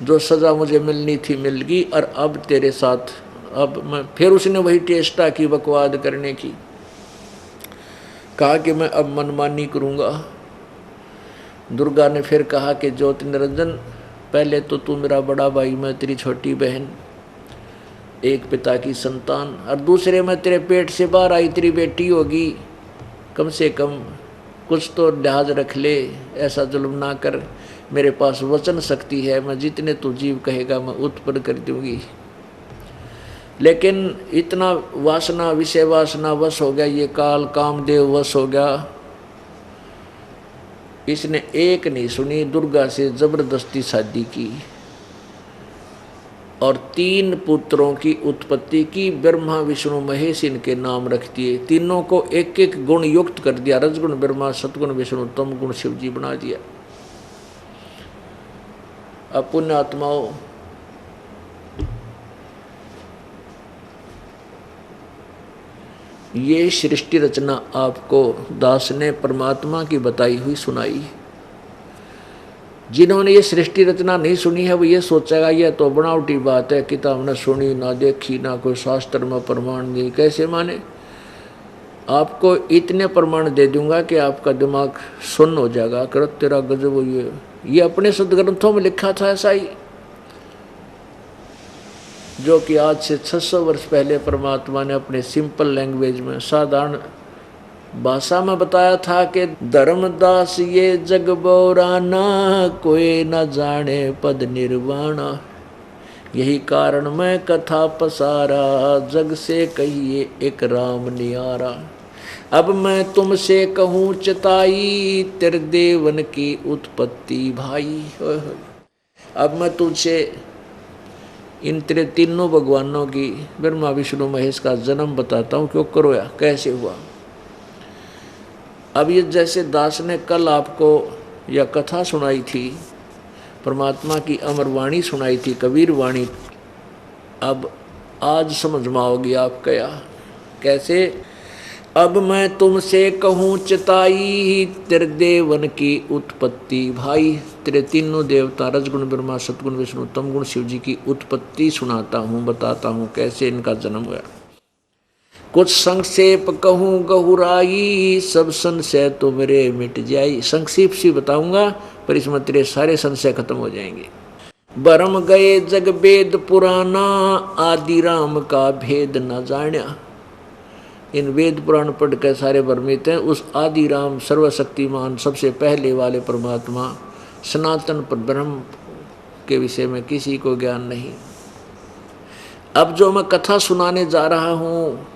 जो सजा मुझे मिलनी थी मिल गई, और अब तेरे साथ अब मैं, फिर उसने वही चेष्टा की बकवाद करने की, कहा कि मैं अब मनमानी करूँगा। दुर्गा ने फिर कहा कि ज्योति निरंजन, पहले तो तू मेरा बड़ा भाई, मैं तेरी छोटी बहन, एक पिता की संतान, और दूसरे में तेरे पेट से बाहर आई तेरी बेटी होगी, कम से कम कुछ तो लिहाज रख ले, ऐसा जुल्म ना कर, मेरे पास वचन शक्ति है, मैं जितने तू जीव कहेगा मैं उत्पन्न कर दूंगी। लेकिन इतना वासना विषय वासना वश हो गया ये काल, कामदेव वश हो गया, इसने एक नहीं सुनी, दुर्गा से जबरदस्ती शादी की, और 3 पुत्रों की उत्पत्ति की, ब्रह्मा विष्णु महेश इनके नाम रख दिए, तीनों को एक एक गुण युक्त कर दिया, रजगुण ब्रह्मा, सतगुण विष्णु, तम गुण शिव जी बना दिया। अब पुण्य आत्माओं, ये सृष्टि रचना आपको दास ने परमात्मा की बताई हुई सुनाई। जिन्होंने ये सृष्टि रचना नहीं सुनी है वो ये सोचेगा यह तो बनावटी बात है, किताब न सुनी ना देखी, ना कोई शास्त्र में प्रमाण नहीं, कैसे माने। आपको इतने प्रमाण दे दूंगा कि आपका दिमाग सुन्न हो जाएगा, कर तेरा गजब, ये अपने सदग्रंथों में लिखा था ऐसा ही, जो कि आज से 600 वर्ष पहले परमात्मा ने अपने सिंपल लैंग्वेज में, साधारण भाषा में बताया था कि धर्मदास ये जग बोराना, कोई न जाने पद निर्वाणा, यही कारण मैं कथा पसारा, जग से कहिए एक राम नियारा। अब मैं तुमसे कहूँ चताई, तेरे देवन की उत्पत्ति भाई। अब मैं तुझसे इन तेरे तीनों भगवानों की, ब्रह्मा विष्णु महेश का जन्म बताता हूँ, क्यों करो या कैसे हुआ। अब ये जैसे दास ने कल आपको यह कथा सुनाई थी, परमात्मा की अमर वाणी सुनाई थी, कबीर वाणी, अब आज समझ में आओगी आप क्या, कैसे अब मैं तुमसे कहूँ चिताई तेरे देवन की उत्पत्ति। भाई तेरे तीनों देवता रजगुण ब्रह्मा सतगुण विष्णु तमगुण शिव जी की उत्पत्ति सुनाता हूँ, बताता हूँ कैसे इनका जन्म हुआ। कुछ संक्षेप कहूँ गहुराई सब संशय तो मेरे मिट जाई। संक्षेप से बताऊंगा पर इसमें तेरे सारे संशय खत्म हो जाएंगे। भरम गए जग वेद पुराना आदि राम का भेद न जान्या। इन वेद पुराण पढ़ कर सारे भ्रमित हैं। उस आदि राम सर्वशक्तिमान सबसे पहले वाले परमात्मा सनातन पर ब्रह्म के विषय में किसी को ज्ञान नहीं। अब जो मैं कथा सुनाने जा रहा हूँ,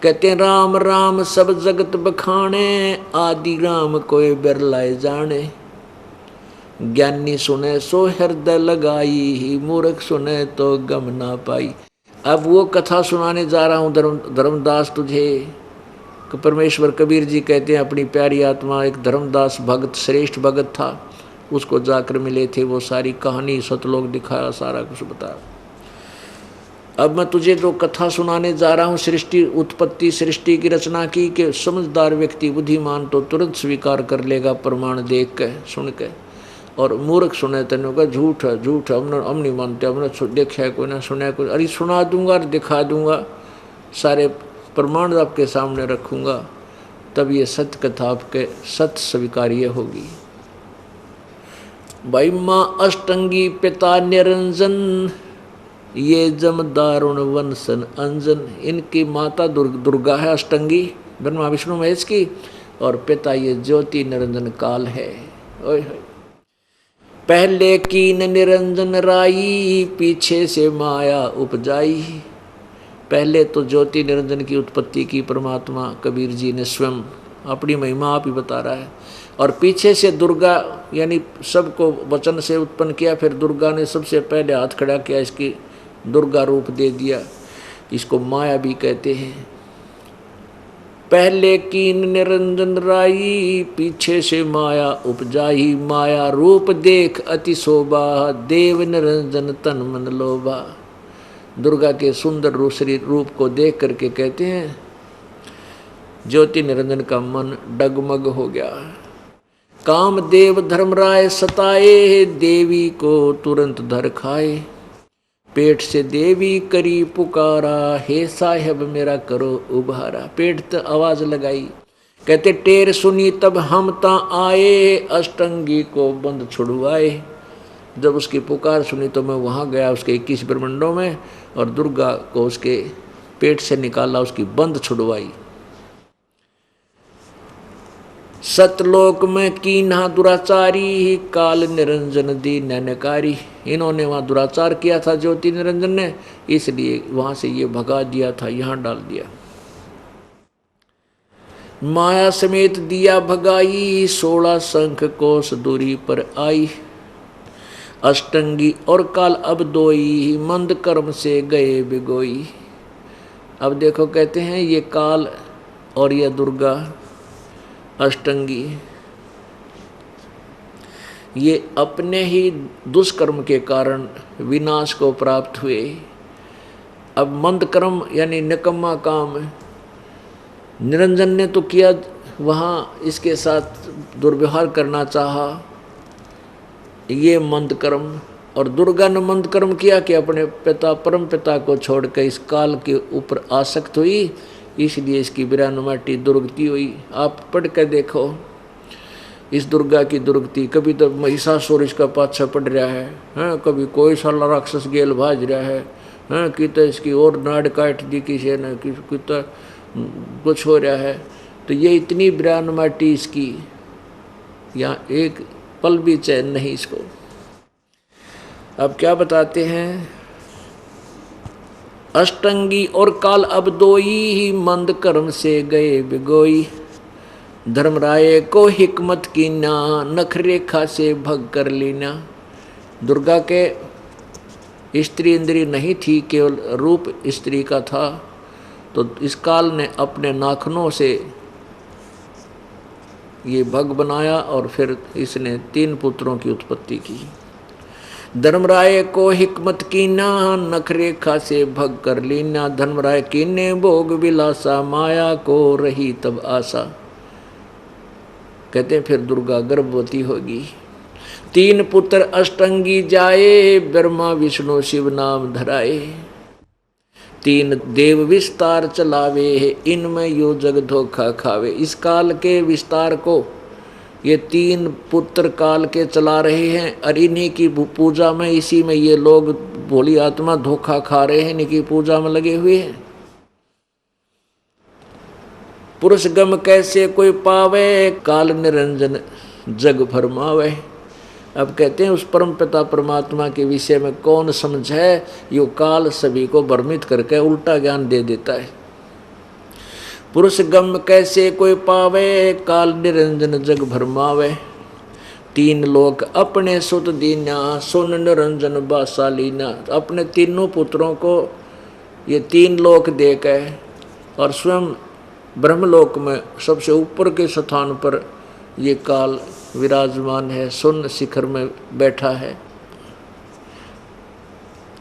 कहते हैं राम राम सब जगत बखाने आदि राम कोई बिरलाए जाने। ज्ञानी सुने सो हृदय लगाई मूर्ख सुने तो गम ना पाई। अब वो कथा सुनाने जा रहा हूँ धर्मदास तुझे। परमेश्वर कबीर जी कहते हैं अपनी प्यारी आत्मा एक धर्मदास भगत श्रेष्ठ भगत था, उसको जाकर मिले थे, वो सारी कहानी सतलोक दिखाया, सारा कुछ बताया। अब मैं तुझे जो कथा सुनाने जा रहा हूँ सृष्टि उत्पत्ति सृष्टि की रचना की, कि समझदार व्यक्ति बुद्धिमान तो तुरंत स्वीकार कर लेगा प्रमाण देख के सुन के, और मूर्ख सुने तेनों का झूठ है झूठ है, हम नहीं मानते, हमने देखा है कोई ना सुना है कोई। अरे सुना दूंगा और दिखा दूंगा, सारे प्रमाण आपके सामने रखूंगा, तब ये सत्य कथा आपके सत्य स्वीकार्य होगी। भाई माँ अष्टंगी पिता निरंजन ये जम दारुण वंशन अंजन। इनकी माता दुर्गा है अष्टंगी ब्रह्मा विष्णु महेश की, और पिता ये ज्योति निरंजन काल है। ओए पहले कीन निरंजन राई पीछे से माया उपजाई। पहले तो ज्योति निरंजन की उत्पत्ति की परमात्मा कबीर जी ने स्वयं, अपनी महिमा आप ही बता रहा है, और पीछे से दुर्गा यानी सबको वचन से उत्पन्न किया। फिर दुर्गा ने सबसे पहले हाथ खड़ा किया, इसकी दुर्गा रूप दे दिया, इसको माया भी कहते हैं। पहले कीन निरंजन राई पीछे से माया उपजाई। माया रूप देख अति शोभा देव निरंजन तन मन लोभा। दुर्गा के सुंदर रूप को देख करके कहते हैं ज्योति निरंजन का मन डगमग हो गया। कामदेव धर्मराय सताए देवी को तुरंत धर खाए। पेट से देवी करी पुकारा हे साहेब मेरा करो उबारा। पेट तक आवाज लगाई, कहते टेर सुनी तब हम ता आए अष्टंगी को बंद छुड़वाए। जब उसकी पुकार सुनी तो मैं वहाँ गया उसके 21 ब्रह्मंडों में, और दुर्गा को उसके पेट से निकाला, उसकी बंद छुड़वाई। सतलोक में कीन्हा दुराचारी काल निरंजन दी नैनकारी। इन्होंने वहाँ दुराचार किया था ज्योति निरंजन ने, इसलिए वहाँ से ये भगा दिया था, यहाँ डाल दिया। माया समेत दिया भगाई 16 शंख कोस दूरी पर आई। अष्टंगी और काल अब दोई मंद कर्म से गए बिगोई। अब देखो कहते हैं ये काल और ये दुर्गा अष्टंगी ये अपने ही दुष्कर्म के कारण विनाश को प्राप्त हुए। अब मंद कर्म यानी निकम्मा काम निरंजन ने तो किया, वहाँ इसके साथ दुर्व्यवहार करना चाहा, ये मंद कर्म। और दुर्गा ने मंद कर्म किया कि अपने पिता परम पिता को छोड़कर इस काल के ऊपर आसक्त हुई, इसलिए इसकी विरानुमाटी दुर्गति हुई। आप पढ़ कर देखो इस दुर्गा की दुर्गति। कभी तो महिषासुर इसका पाछा पड़ रहा है, कभी कोई साला राक्षस गेल भाज रहा है, कि तो इसकी और नाड़ काट दी किसी ने, कि तो कुछ हो रहा है। तो ये इतनी विरानुमाटी इसकी, यहाँ एक पल भी चैन नहीं इसको। अब क्या बताते हैं, अष्टंगी और काल अब दोई मंद कर्म से गए बिगोई। धर्मराय को हिकमत की ना नख रेखा से भग कर लेना। दुर्गा के स्त्री इंद्री नहीं थी, केवल रूप स्त्री का था, तो इस काल ने अपने नाखनों से ये भग बनाया और फिर इसने 3 पुत्रों की उत्पत्ति की। धर्मराय को हिकमत कीना, नखरेखा से भग कर लीना। धर्मराय कीने भोग विलासा, माया को रही तब आशा। कहते हैं फिर दुर्गा गर्भवती होगी। 3 पुत्र अष्टंगी जाए, ब्रह्मा विष्णु शिव नाम धराए। 3 देव विस्तार चलावे, इनमें यो जग धोखा खावे। इस काल के विस्तार को ये 3 पुत्र काल के चला रहे हैं और इन्हीं की पूजा में, इसी में ये लोग भोली आत्मा धोखा खा रहे हैं, इन्हीं की पूजा में लगे हुए हैं। पुरुष गम कैसे कोई पावे, काल निरंजन जग फरमावे। अब कहते हैं उस परम पिता परमात्मा के विषय में कौन समझे, यो काल सभी को भ्रमित करके उल्टा ज्ञान दे देता है। पुरुष गम कैसे कोई पावे, काल निरंजन जग भरमावे। 3 लोक अपने सुत दीना, सुन निरंजन बासा लीना। अपने तीनों पुत्रों को ये 3 लोक देकर और स्वयं ब्रह्मलोक में सबसे ऊपर के स्थान पर ये काल विराजमान है, सुन शिखर में बैठा है।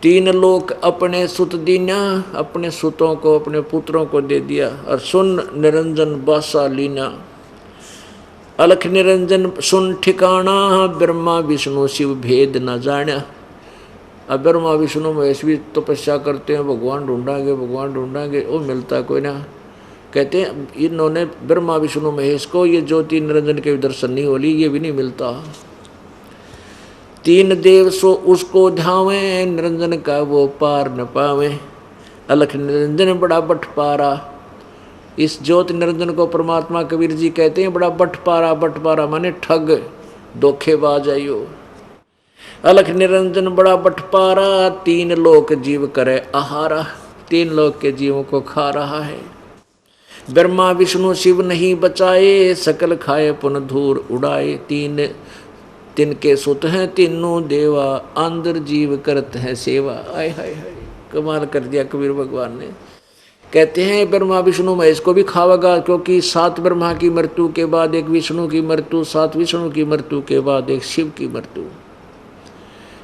3 लोक अपने सुत दीना, अपने सुतों को अपने पुत्रों को दे दिया। और सुन निरंजन बासा लीना, अलख निरंजन सुन ठिकाना, ब्रह्मा विष्णु शिव भेद न जाना। अब ब्रह्मा विष्णु महेश भी तपस्या करते हैं, भगवान ढूंढांगे, वो मिलता कोई ना। कहते हैं इन्होंने ब्रह्मा विष्णु महेश को ये ज्योति निरंजन के दर्शन नहीं होली, ये भी नहीं मिलता। 3 देव सो उसको ध्यावे, निरंजन का वो पार न पावे। अलख निरंजन बड़ा बटपारा। इस ज्योति निरंजन को परमात्मा कबीर जी कहते हैं बड़ा बटपारा माने ठग धोखेबाज आयो। अलख निरंजन बड़ा बटपारा, 3 लोक जीव करे आहारा। 3 लोक के जीवों को खा रहा है। ब्रह्मा विष्णु शिव नहीं बचाए, सकल खाए पुन धूर उड़ाए। 3 तिनके सुत हैं तीनों देवा, अंदर जीव करते हैं सेवा। आय हाय हाय, कमाल कर दिया कबीर भगवान ने। कहते हैं ब्रह्मा विष्णु महेश को भी खावेगा, क्योंकि 7 ब्रह्मा की मृत्यु के बाद एक विष्णु की मृत्यु, 7 विष्णु की मृत्यु के बाद एक शिव की मृत्यु।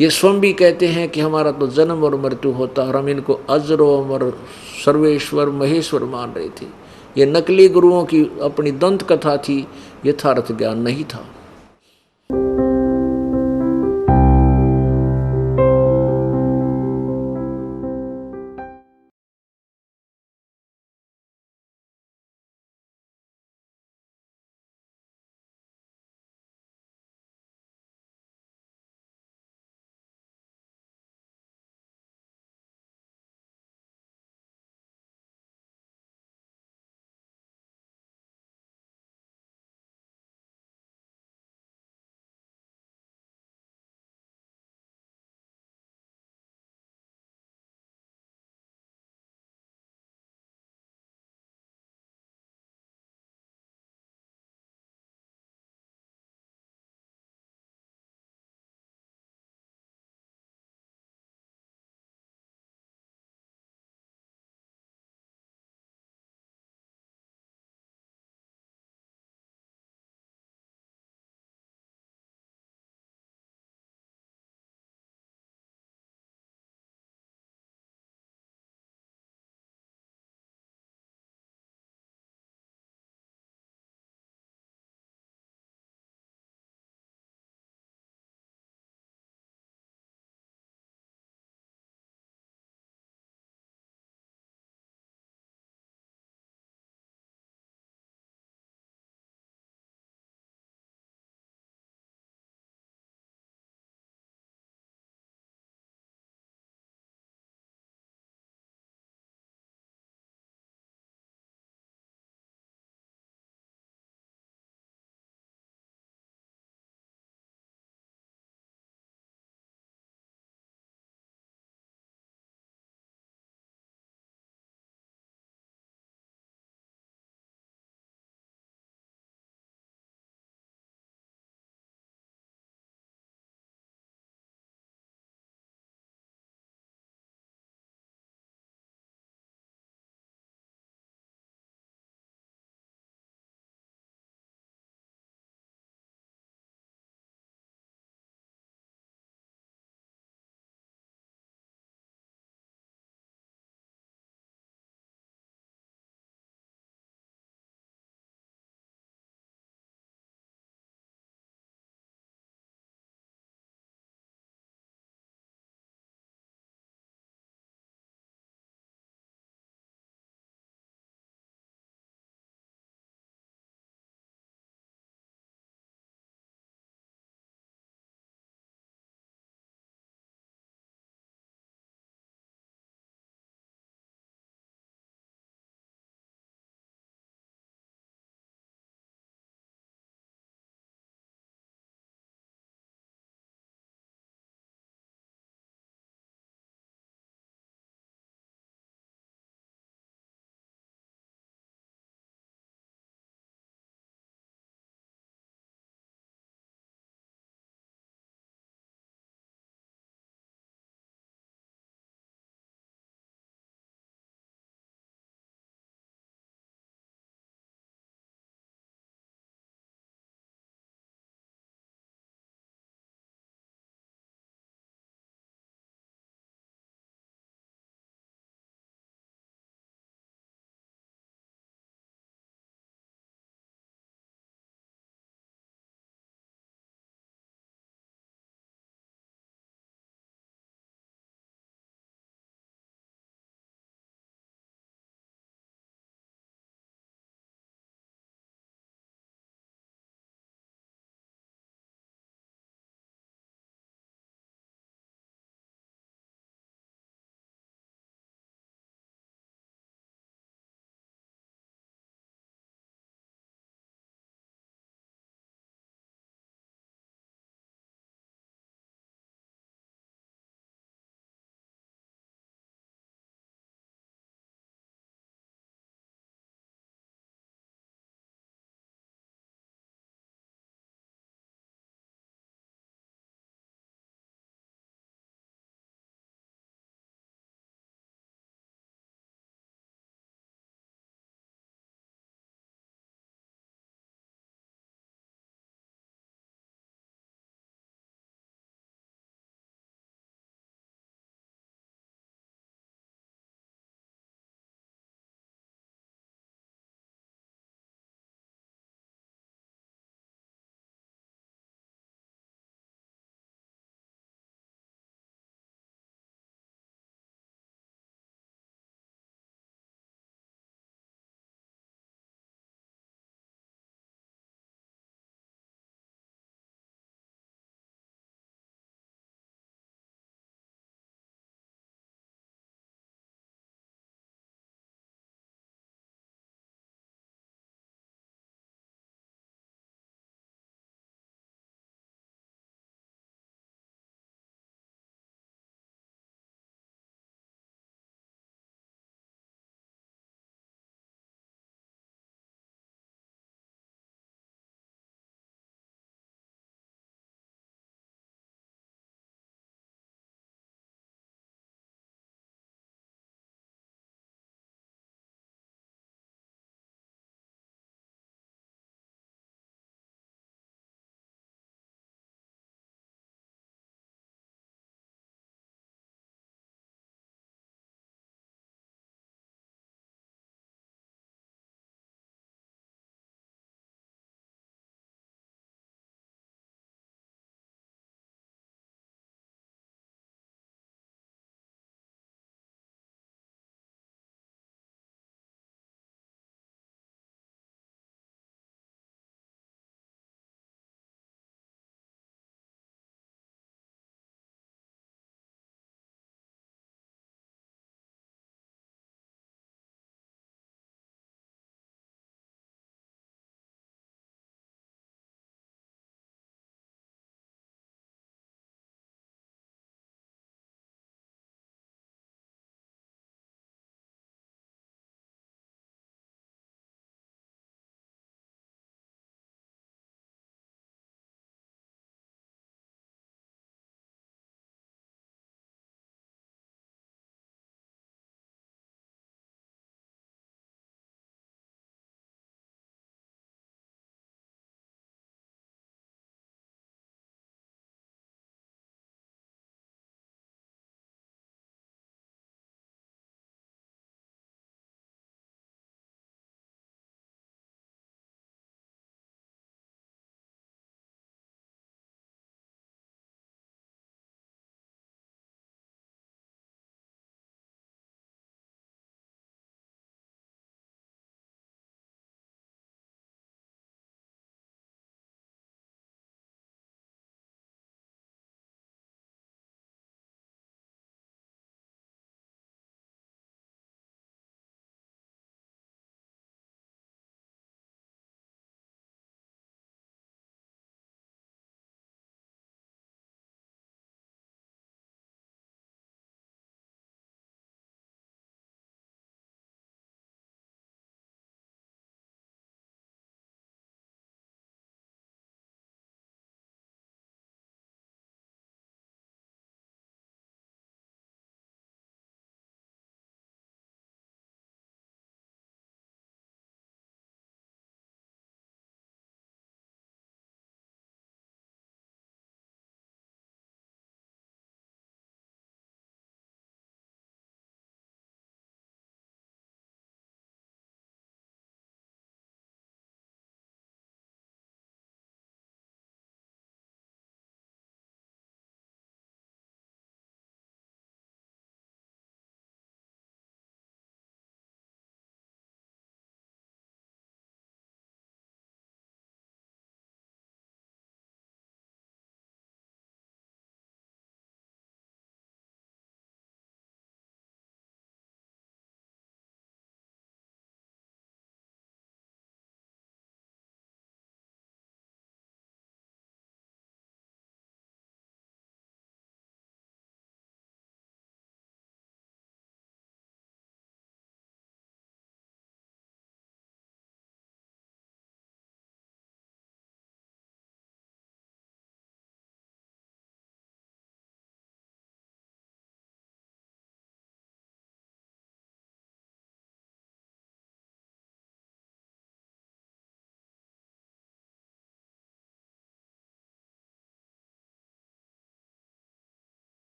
ये स्वयं भी कहते हैं कि हमारा तो जन्म और मृत्यु होता और हम इनको अजरो अमर सर्वेश्वर महेश्वर मान रहे थे। ये नकली गुरुओं की अपनी दंत कथा थी, यथार्थ ज्ञान नहीं था।